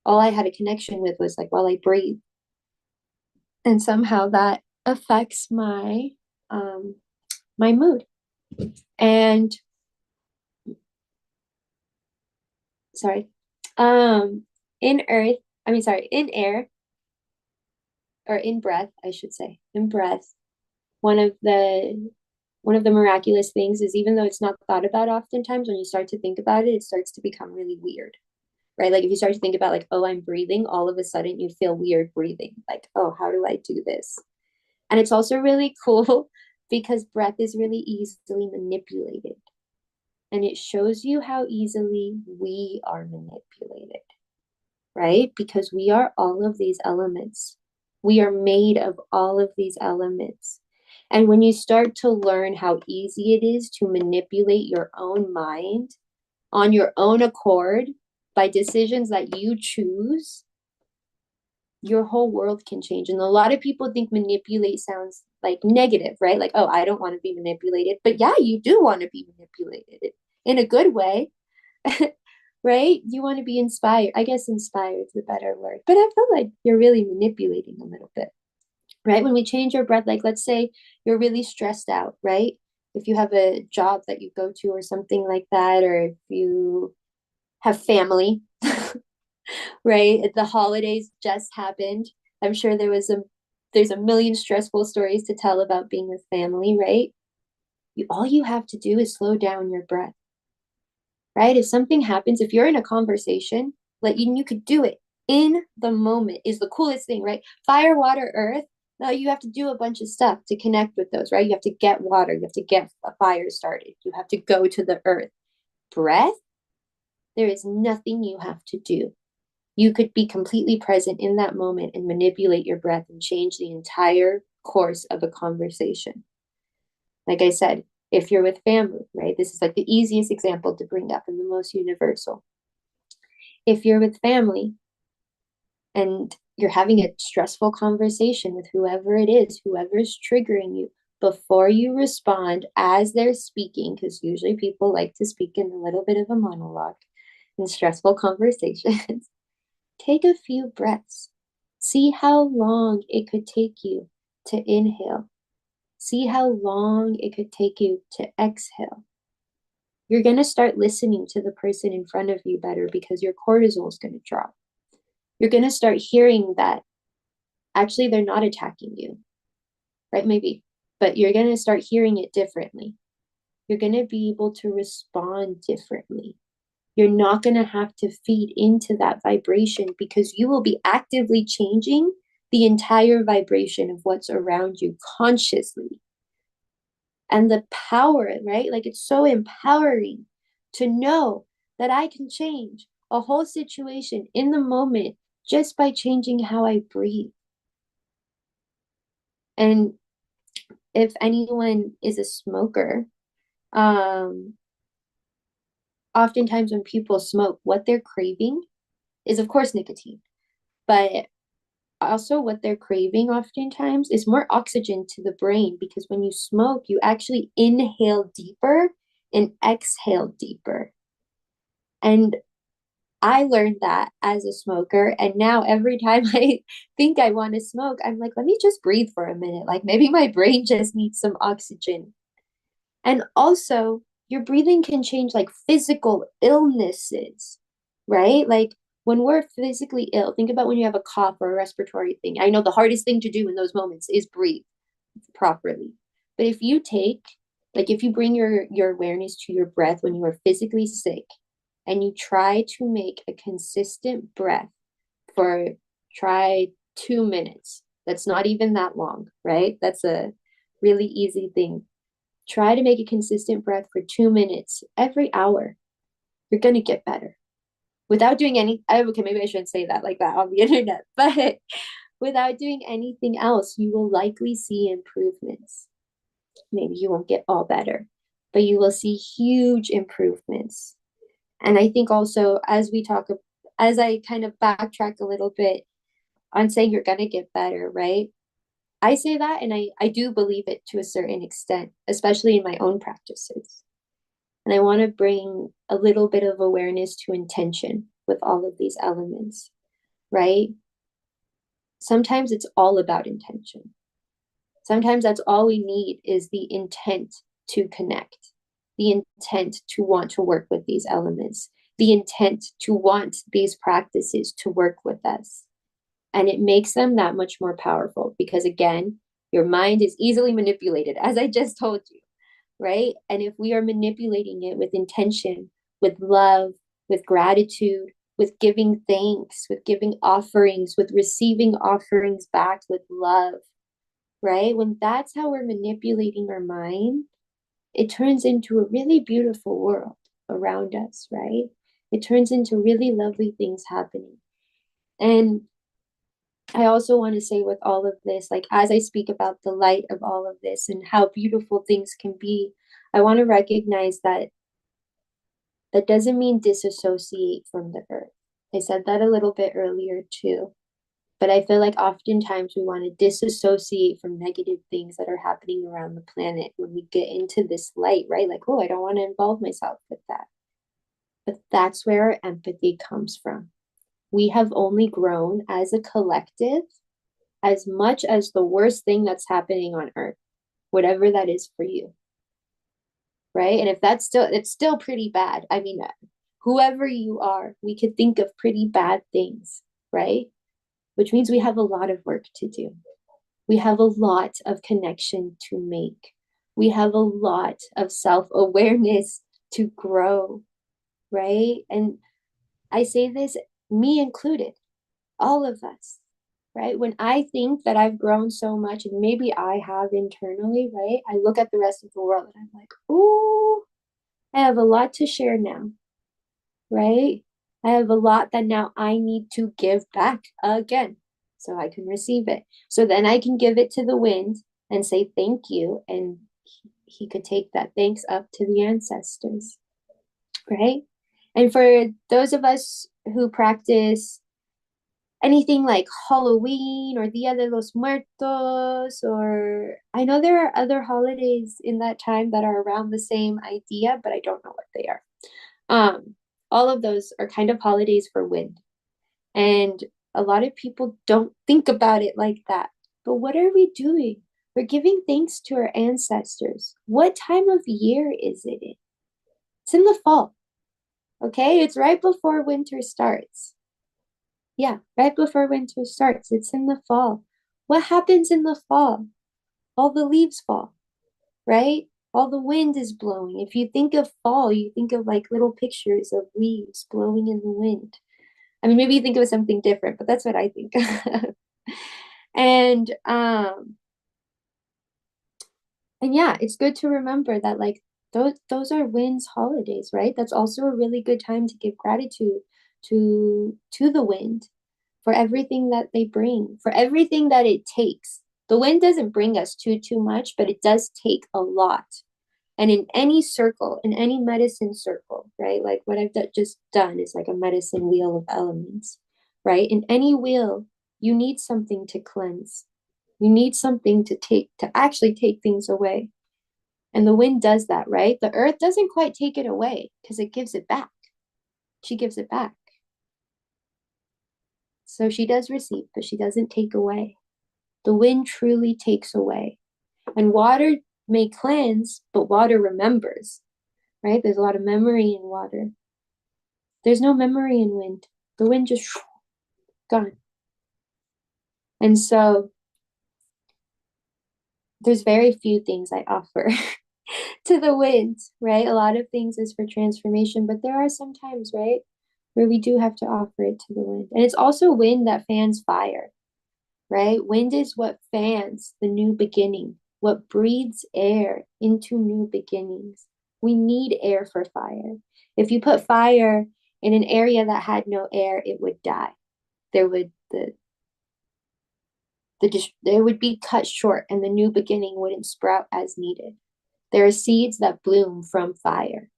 S3: All I had a connection with was like while I breathe. And somehow that affects my my mood. And sorry. In air, or in breath, I should say, in breath, one of the miraculous things is, even though it's not thought about oftentimes, when you start to think about it, it starts to become really weird, right? Like if you start to think about like, oh, I'm breathing, all of a sudden you feel weird breathing. Like, oh, how do I do this? And it's also really cool because breath is really easily manipulated. And it shows you how easily we are manipulated, right? Because we are all of these elements. We are made of all of these elements. And when you start to learn how easy it is to manipulate your own mind on your own accord by decisions that you choose, your whole world can change. And a lot of people think manipulate sounds like negative, right? Like, oh, I don't want to be manipulated. But yeah, you do want to be manipulated in a good way, right? You want to be inspired. I guess inspired is the better word. But I feel like you're really manipulating a little bit, right? When we change your breath, like let's say you're really stressed out, right? if you have a job that you go to or something like that, or if you have family, right? The holidays just happened. I'm sure there's a million stressful stories to tell about being with family, right? All you have to do is slow down your breath, right? If something happens, if you're in a conversation, like you could do it in the moment is the coolest thing, right? Fire, water, earth. Now you have to do a bunch of stuff to connect with those, right? You have to get water, you have to get a fire started, you have to go to the earth. Breath, there is nothing you have to do. You could be completely present in that moment and manipulate your breath and change the entire course of a conversation. Like I said, if you're with family, right? This is like the easiest example to bring up and the most universal. If you're with family and you're having a stressful conversation with whoever it is, whoever's triggering you, before you respond as they're speaking, because usually people like to speak in a little bit of a monologue in stressful conversations, take a few breaths. See how long it could take you to inhale. See how long it could take you to exhale. You're going to start listening to the person in front of you better because your cortisol is going to drop. You're going to start hearing that actually they're not attacking you, right? Maybe, but you're going to start hearing it differently. You're going to be able to respond differently. You're not going to have to feed into that vibration because you will be actively changing the entire vibration of what's around you consciously. And the power, right? Like it's so empowering to know that I can change a whole situation in the moment just by changing how I breathe. And if anyone is a smoker, oftentimes when people smoke, what they're craving is, of course, nicotine, but also what they're craving oftentimes is more oxygen to the brain, because when you smoke, you actually inhale deeper and exhale deeper. And I learned that as a smoker. And now every time I think I want to smoke, I'm like, let me just breathe for a minute. Like maybe my brain just needs some oxygen. And also, your breathing can change like physical illnesses, right? Like when we're physically ill, think about when you have a cough or a respiratory thing. I know the hardest thing to do in those moments is breathe properly. But if you if you bring your awareness to your breath when you are physically sick, and you try to make a consistent breath for, try 2 minutes. That's not even that long, right? That's a really easy thing. Try to make a consistent breath for 2 minutes every hour. You're going to get better without doing okay, maybe I shouldn't say that like that on the internet, but without doing anything else, you will likely see improvements. Maybe you won't get all better, but you will see huge improvements. And I think also as I kind of backtrack a little bit on saying you're going to get better, right? I say that and I do believe it to a certain extent, especially in my own practices. And I want to bring a little bit of awareness to intention with all of these elements, right? Sometimes it's all about intention. Sometimes that's all we need is the intent to connect, the intent to want to work with these elements, the intent to want these practices to work with us. And it makes them that much more powerful because, again, your mind is easily manipulated, as I just told you, right? And if we are manipulating it with intention, with love, with gratitude, with giving thanks, with giving offerings, with receiving offerings back with love, right? When that's how we're manipulating our mind, it turns into a really beautiful world around us, right? It turns into really lovely things happening. And I also want to say with all of this, like as I speak about the light of all of this and how beautiful things can be, I want to recognize that that doesn't mean disassociate from the earth. I said that a little bit earlier too. But I feel like oftentimes we want to disassociate from negative things that are happening around the planet when we get into this light, right? Like, oh, I don't want to involve myself with that. But that's where our empathy comes from. We have only grown as a collective as much as the worst thing that's happening on earth, whatever that is for you. right? And if that's still, it's still pretty bad. I mean, whoever you are, we could think of pretty bad things, right? Which means we have a lot of work to do. We have a lot of connection to make. We have a lot of self-awareness to grow, right? And I say this, me included, all of us, right? When I think that I've grown so much, and maybe I have internally, right? I look at the rest of the world and I'm like, ooh, I have a lot to share now, right? I have a lot that now I need to give back again so I can receive it. So then I can give it to the wind and say thank you. And he could take that thanks up to the ancestors, right? And for those of us who practice anything like Halloween or Dia de los Muertos, or I know there are other holidays in that time that are around the same idea, but I don't know what they are. All of those are kind of holidays for wind. And a lot of people don't think about it like that. But what are we doing? We're giving thanks to our ancestors. What time of year is it in? It's in the fall. Okay, it's right before winter starts. Yeah, right before winter starts. It's in the fall. What happens in the fall? All the leaves fall, right? All the wind is blowing. If you think of fall, you think of like little pictures of leaves blowing in the wind. I mean, maybe you think of something different, but that's what I think. And yeah, it's good to remember that like those are wind's holidays, right? That's also a really good time to give gratitude to the wind for everything that they bring, for everything that it takes. The wind doesn't bring us too much, but it does take a lot. And in any circle, in any medicine circle, right? Like what I've just done is like a medicine wheel of elements, right? In any wheel, you need something to cleanse. You need something to actually take things away. And the wind does that, right? The earth doesn't quite take it away because it gives it back. She gives it back. So she does receive, but she doesn't take away. The wind truly takes away. And water may cleanse, but water remembers, right? There's a lot of memory in water. There's no memory in wind. The wind just gone. And so there's very few things I offer to the wind, right? A lot of things is for transformation, but there are some times, right, where we do have to offer it to the wind. And it's also wind that fans fire, right? Wind is what fans the new beginning, what breathes air into new beginnings. We need air for fire. If you put fire in an area that had no air, it would die. There would they would be cut short and the new beginning wouldn't sprout as needed. There are seeds that bloom from fire,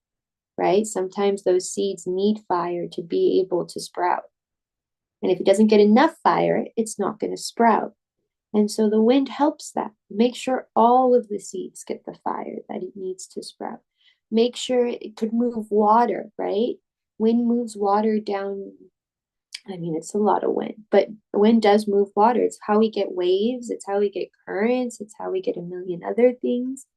S3: right? Sometimes those seeds need fire to be able to sprout. And if it doesn't get enough fire, it's not going to sprout. And so the wind helps that. Make sure all of the seeds get the fire that it needs to sprout. Make sure it could move water, right? Wind moves water down. I mean, it's a lot of wind, but wind does move water. It's how we get waves. It's how we get currents. It's how we get a million other things.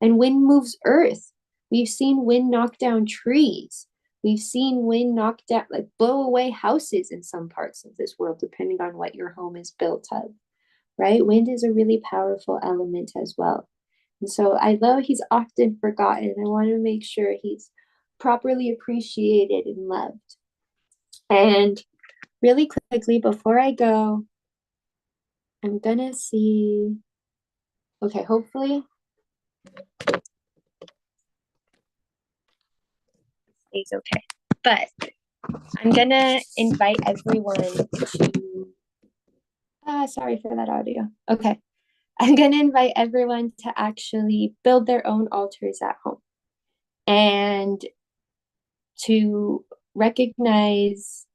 S3: And wind moves earth. We've seen wind knock down trees. We've seen wind knock down, like blow away houses in some parts of this world, depending on what your home is built of, right? Wind is a really powerful element as well. And so I love he's often forgotten. I want to make sure he's properly appreciated and loved. And really quickly, before I go, I'm gonna see, okay, hopefully it's okay. But I'm gonna invite everyone to, sorry for that audio. Okay. I'm gonna invite everyone to actually build their own altars at home and to recognize,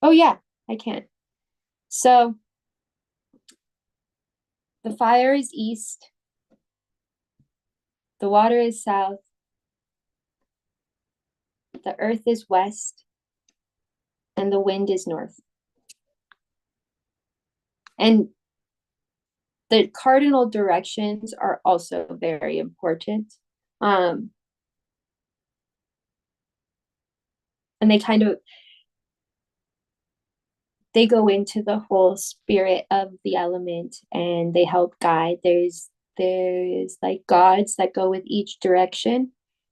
S3: oh yeah, I can. So the fire is east, the water is south, the earth is west, and the wind is north. And the cardinal directions are also very important. And they kind of, they go into the whole spirit of the element, and they help guide. There's like gods that go with each direction,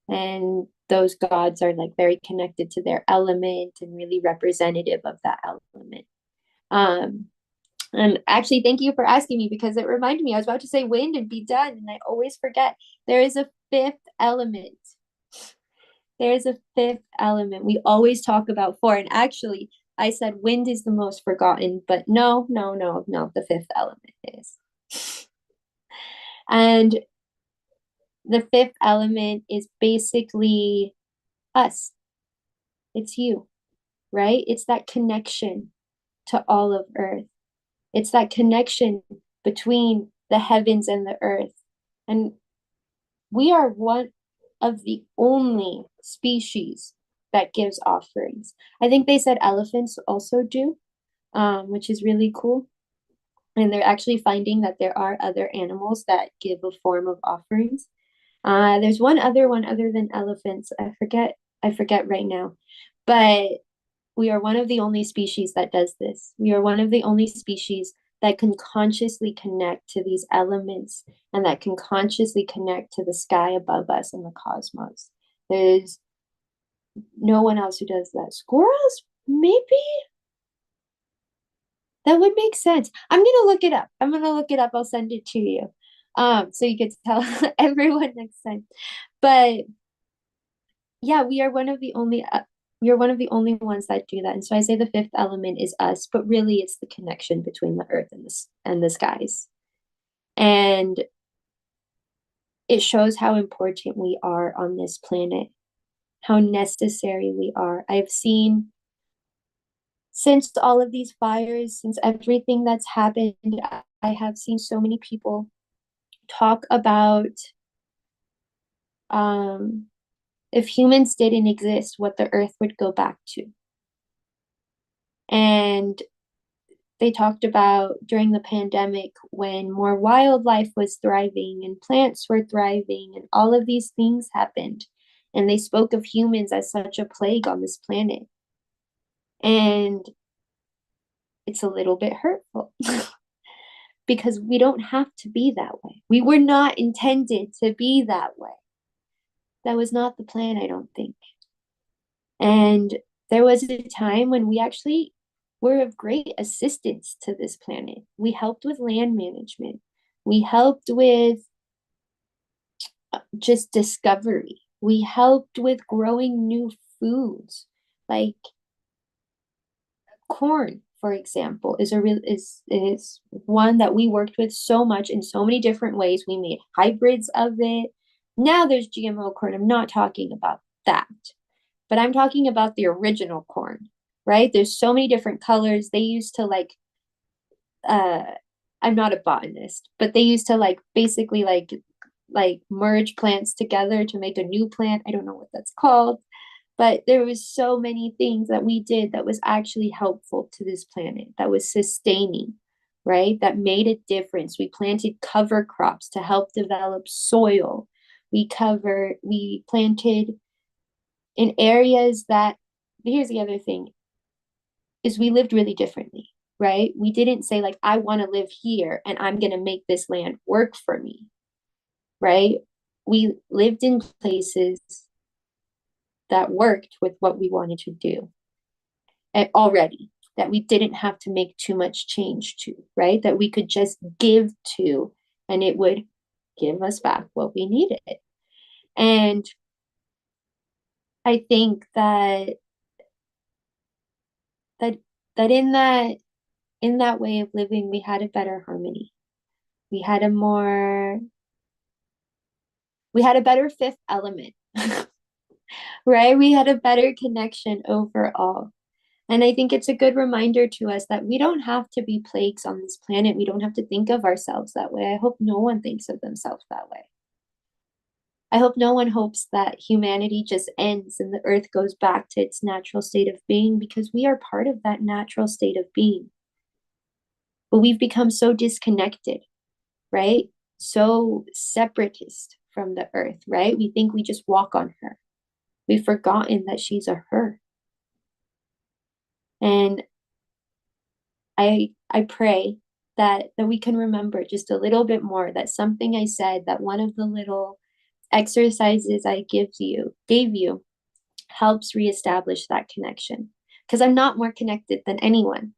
S3: and those gods are like very connected to their element and really representative of that element. And actually, thank you for asking me, because it reminded me, I was about to say wind and be done, and I always forget. There is a fifth element. There is a fifth element. We always talk about four, and actually, I said wind is the most forgotten, but no, the fifth element is. And the fifth element is basically us. It's you, right? It's that connection to all of Earth. It's that connection between the heavens and the earth. And we are one of the only species that gives offerings. I think they said elephants also do, which is really cool. And they're actually finding that there are other animals that give a form of offerings. There's one other one other than elephants. I forget right now. But we are one of the only species that does this. We are one of the only species that can consciously connect to these elements, and that can consciously connect to the sky above us and the cosmos. There's no one else who does that. Squirrels, maybe? That would make sense. I'm going to look it up. I'll send it to you. So you could tell everyone next time. But yeah, we are one of the only ones that do that. And so I say the fifth element is us, but really it's the connection between the earth and the skies. And it shows how important we are on this planet, how necessary we are. I've seen, since all of these fires, since everything that's happened, I have seen so many people talk about if humans didn't exist, what the earth would go back to. And they talked about during the pandemic, when more wildlife was thriving and plants were thriving and all of these things happened. And they spoke of humans as such a plague on this planet. And it's a little bit hurtful because we don't have to be that way. We were not intended to be that way. That was not the plan, I don't think. And there was a time when we actually were of great assistance to this planet. We helped with land management. We helped with just discovery. We helped with growing new foods, like corn, for example, is one that we worked with so much in so many different ways. We made hybrids of it. Now there's GMO corn. I'm not talking about that, but I'm talking about the original corn, right? There's so many different colors. They used to I'm not a botanist, but they used to basically merge plants together to make a new plant. I don't know what that's called, but there was so many things that we did that was actually helpful to this planet, that was sustaining, right? That made a difference. We planted cover crops to help develop soil. We planted in areas that, here's the other thing, is we lived really differently, right? We didn't say I want to live here and I'm going to make this land work for me, right? We lived in places that worked with what we wanted to do already, that we didn't have to make too much change to, right? That we could just give to, and it would give us back what we needed. And I think that in that way of living, we had a better harmony. We had a better fifth element, right? We had a better connection overall. And I think it's a good reminder to us that we don't have to be plagues on this planet. We don't have to think of ourselves that way. I hope no one thinks of themselves that way. I hope no one hopes that humanity just ends and the earth goes back to its natural state of being, because we are part of that natural state of being. But we've become so disconnected. right? So separatist from the earth, right? We think we just walk on her. We've forgotten that she's a her. And I pray that we can remember just a little bit more, that something I said, that one of the little exercises I gave you helps reestablish that connection. Because I'm not more connected than anyone,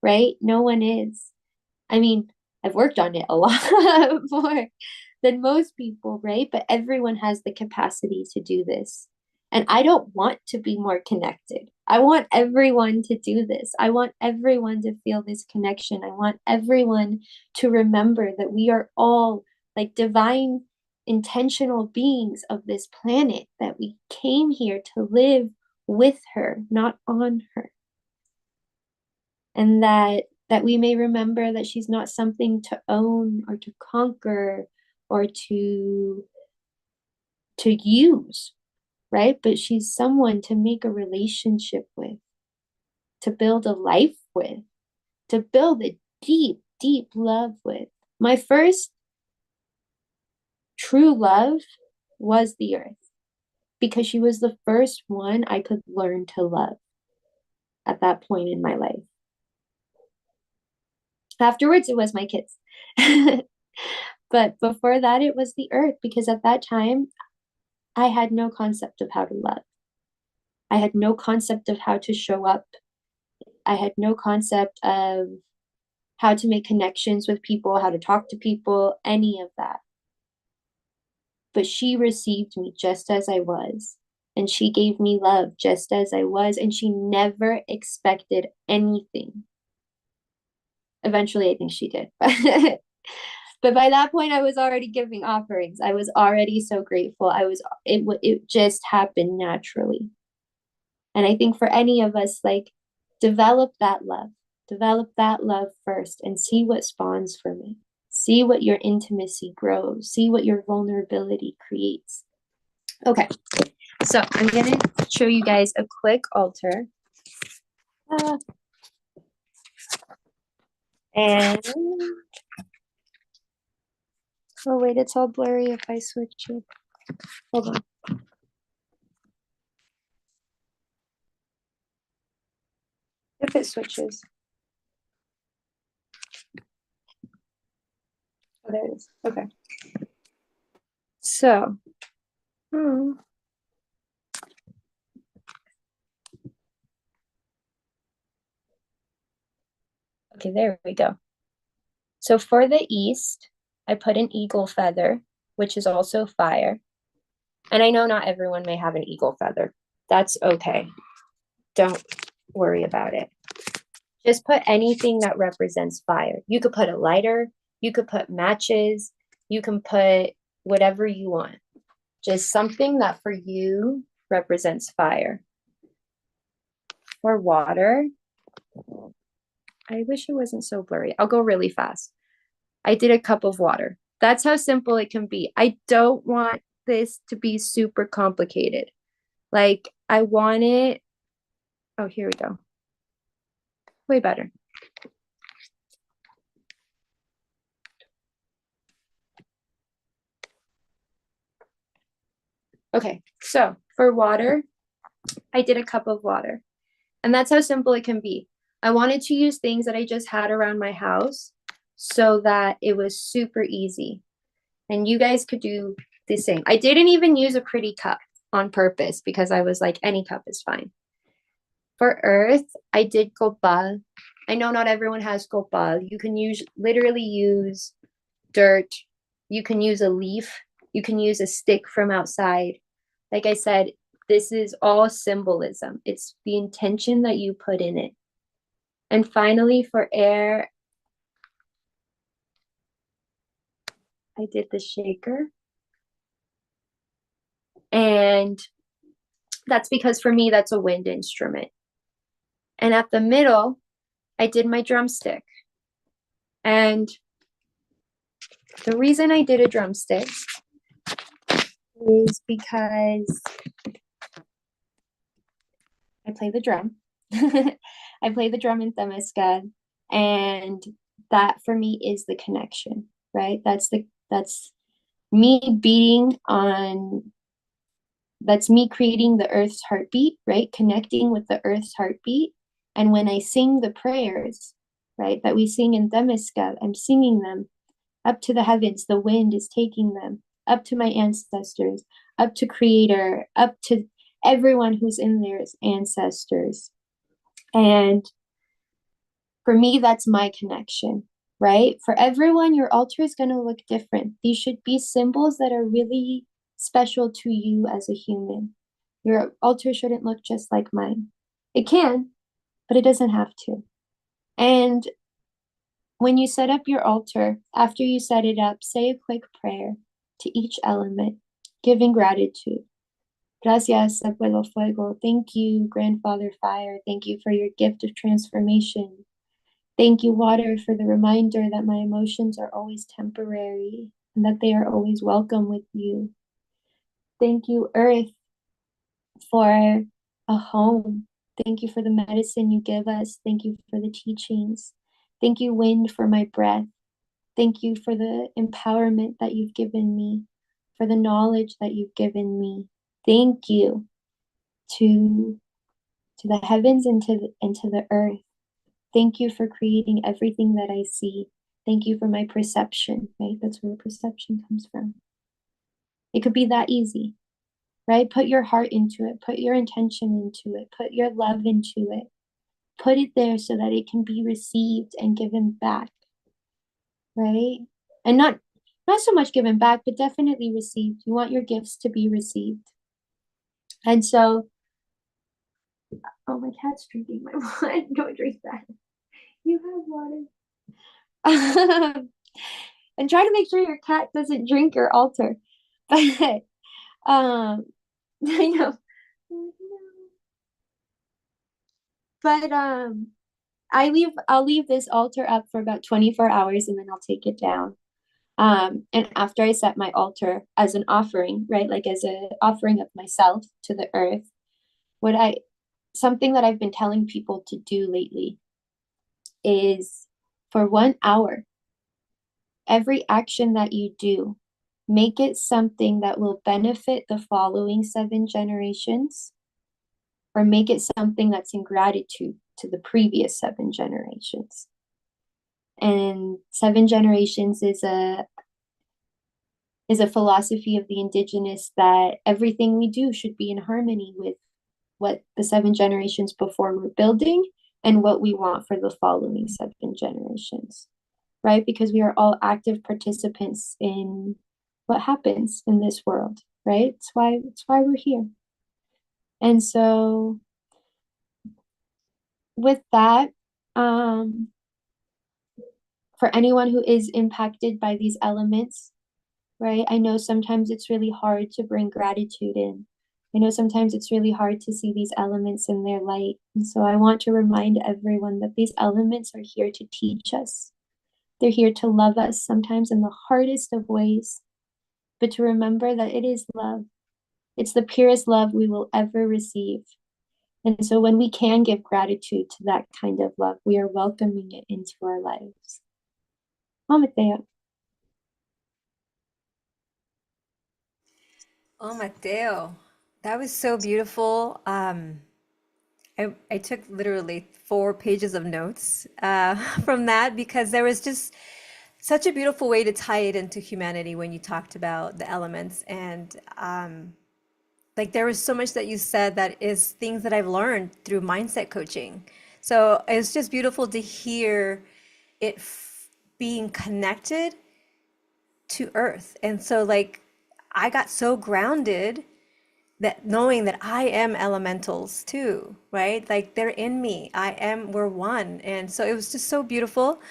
S3: right? No one is. I mean, I've worked on it a lot more than most people, right? But everyone has the capacity to do this. And I don't want to be more connected. I want everyone to do this. I want everyone to feel this connection. I want everyone to remember that we are all like divine, intentional beings of this planet, that we came here to live with her, not on her. And that we may remember that she's not something to own or to conquer or to use, right? But she's someone to make a relationship with, to build a life with, to build a deep, deep love with. My first true love was the earth, because she was the first one I could learn to love at that point in my life. Afterwards, it was my kids. But before that, it was the earth, because at that time, I had no concept of how to love. I had no concept of how to show up. I had no concept of how to make connections with people, how to talk to people, any of that. But she received me just as I was. And she gave me love just as I was. And she never expected anything. Eventually, I think she did. But by that point, I was already giving offerings. I was already so grateful. It just happened naturally. And I think for any of us, like, develop that love first, and see what spawns from it. See what your intimacy grows. See what your vulnerability creates. Okay, so I'm gonna show you guys a quick altar. And oh wait, it's all blurry if I switch it. Hold on. If it switches. Oh, there it is. Okay. So, okay, there we go. So for the east, I put an eagle feather, which is also fire. And I know not everyone may have an eagle feather. That's okay. Don't worry about it. Just put anything that represents fire. You could put a lighter, you could put matches, you can put whatever you want. Just something that for you represents fire. For water, I wish it wasn't so blurry. I'll go really fast. I did a cup of water. That's how simple it can be. I don't want this to be super complicated. Like, I want it. Oh, here we go. Way better. Okay, so for water, I did a cup of water. And that's how simple it can be. I wanted to use things that I just had around my house so that it was super easy. And you guys could do the same. I didn't even use a pretty cup on purpose, because I was like, any cup is fine. For earth, I did copal. I know not everyone has copal. You can literally use dirt. You can use a leaf. You can use a stick from outside. Like I said, this is all symbolism. It's the intention that you put in it. And finally, for air, I did the shaker. And that's because for me, that's a wind instrument. And at the middle, I did my drumstick. And the reason I did a drumstick is because I play the drum. I play the drum in Temescal, and that for me is the connection. right? That's me beating on, that's me creating the earth's heartbeat, right? Connecting with the earth's heartbeat. And when I sing the prayers, right, that we sing in Temescal, I'm singing them up to the heavens. The wind is taking them up to my ancestors, up to Creator, up to everyone who's in there as ancestors. And for me, that's my connection, right? For everyone, your altar is going to look different. These should be symbols that are really special to you as a human. Your altar shouldn't look just like mine. It can, but it doesn't have to. And when you set up your altar, after you set it up, say a quick prayer to each element, giving gratitude. Gracias, Abuelo Fuego. Thank you, Grandfather Fire. Thank you for your gift of transformation. Thank you, water, for the reminder that my emotions are always temporary and that they are always welcome with you. Thank you, earth, for a home. Thank you for the medicine you give us. Thank you for the teachings. Thank you, wind, for my breath. Thank you for the empowerment that you've given me, for the knowledge that you've given me. Thank you to the heavens and to the earth. Thank you for creating everything that I see. Thank you for my perception, right? That's where perception comes from. It could be that easy, right? Put your heart into it, put your intention into it, put your love into it. Put it there so that it can be received and given back, right? And not so much given back, but definitely received. You want your gifts to be received. And so, oh, my cat's drinking my blood. Don't drink that. You have water. And try to make sure your cat doesn't drink your altar. But I know. But I'll leave this altar up for about 24 hours and then I'll take it down. And after I set my altar as an offering, right, like as an offering of myself to the earth, something that I've been telling people to do lately is for 1 hour, every action that you do, make it something that will benefit the following 7 generations, or make it something that's in gratitude to the previous 7 generations. And 7 generations is a philosophy of the indigenous that everything we do should be in harmony with what the 7 generations before were building and what we want for the following 7 generations, right? Because we are all active participants in what happens in this world, right? It's why we're here. And so with that, for anyone who is impacted by these elements, right? I know sometimes it's really hard to bring gratitude in. I know sometimes it's really hard to see these elements in their light. And so I want to remind everyone that these elements are here to teach us. They're here to love us, sometimes in the hardest of ways, but to remember that it is love. It's the purest love we will ever receive. And so when we can give gratitude to that kind of love, we are welcoming it into our lives. Mamateo.
S2: Oh, Mateo, that was so beautiful. I took literally 4 pages of notes from that because there was just such a beautiful way to tie it into humanity when you talked about the elements. And like there was so much that you said that is things that I've learned through mindset coaching. So it's just beautiful to hear it being connected to earth. And so like I got so grounded that knowing that I am elementals too, right? Like they're in me. We're one. And so it was just so beautiful.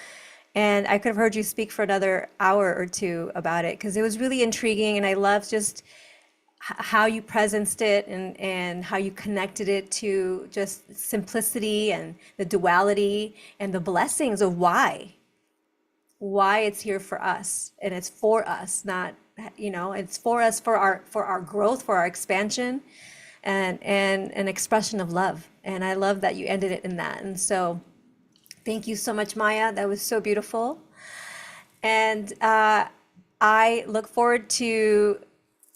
S2: And I could have heard you speak for another hour or two about it because it was really intriguing. And I love just how you presenced it and how you connected it to just simplicity and the duality and the blessings of why it's here for us, and it's for us, not, it's for us, for our growth, for our expansion, and an expression of love. And I love that you ended it in that. And so thank you so much, Maya. That was so beautiful. And I look forward to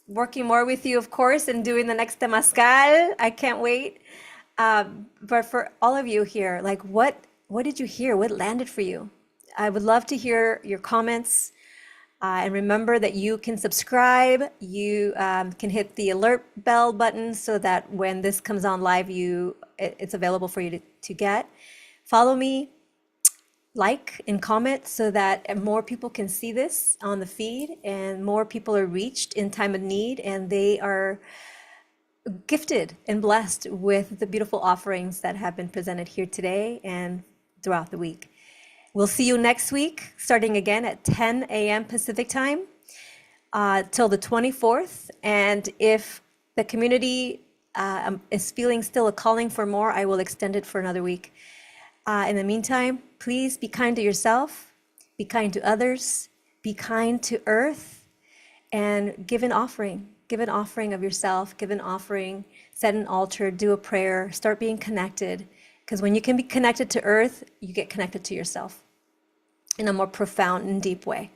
S2: working more with you, of course, and doing the next Temazcal. I can't wait. But for all of you here, like what did you hear? What landed for you? I would love to hear your comments. And remember that you can subscribe. You can hit the alert bell button so that when this comes on live, it's available for you to get. Follow me, like and comment so that more people can see this on the feed and more people are reached in time of need and they are gifted and blessed with the beautiful offerings that have been presented here today and throughout the week. We'll see you next week, starting again at 10 a.m. Pacific time till the 24th. And if the community is feeling still a calling for more, I will extend it for another week. In the meantime, please be kind to yourself, be kind to others, be kind to Earth, and give an offering. Give an offering of yourself, give an offering, set an altar, do a prayer, start being connected. Because when you can be connected to Earth, you get connected to yourself in a more profound and deep way.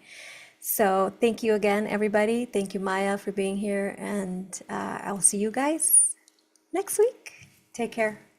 S2: So thank you again, everybody. Thank you, Maya, for being here. And I'll see you guys next week. Take care.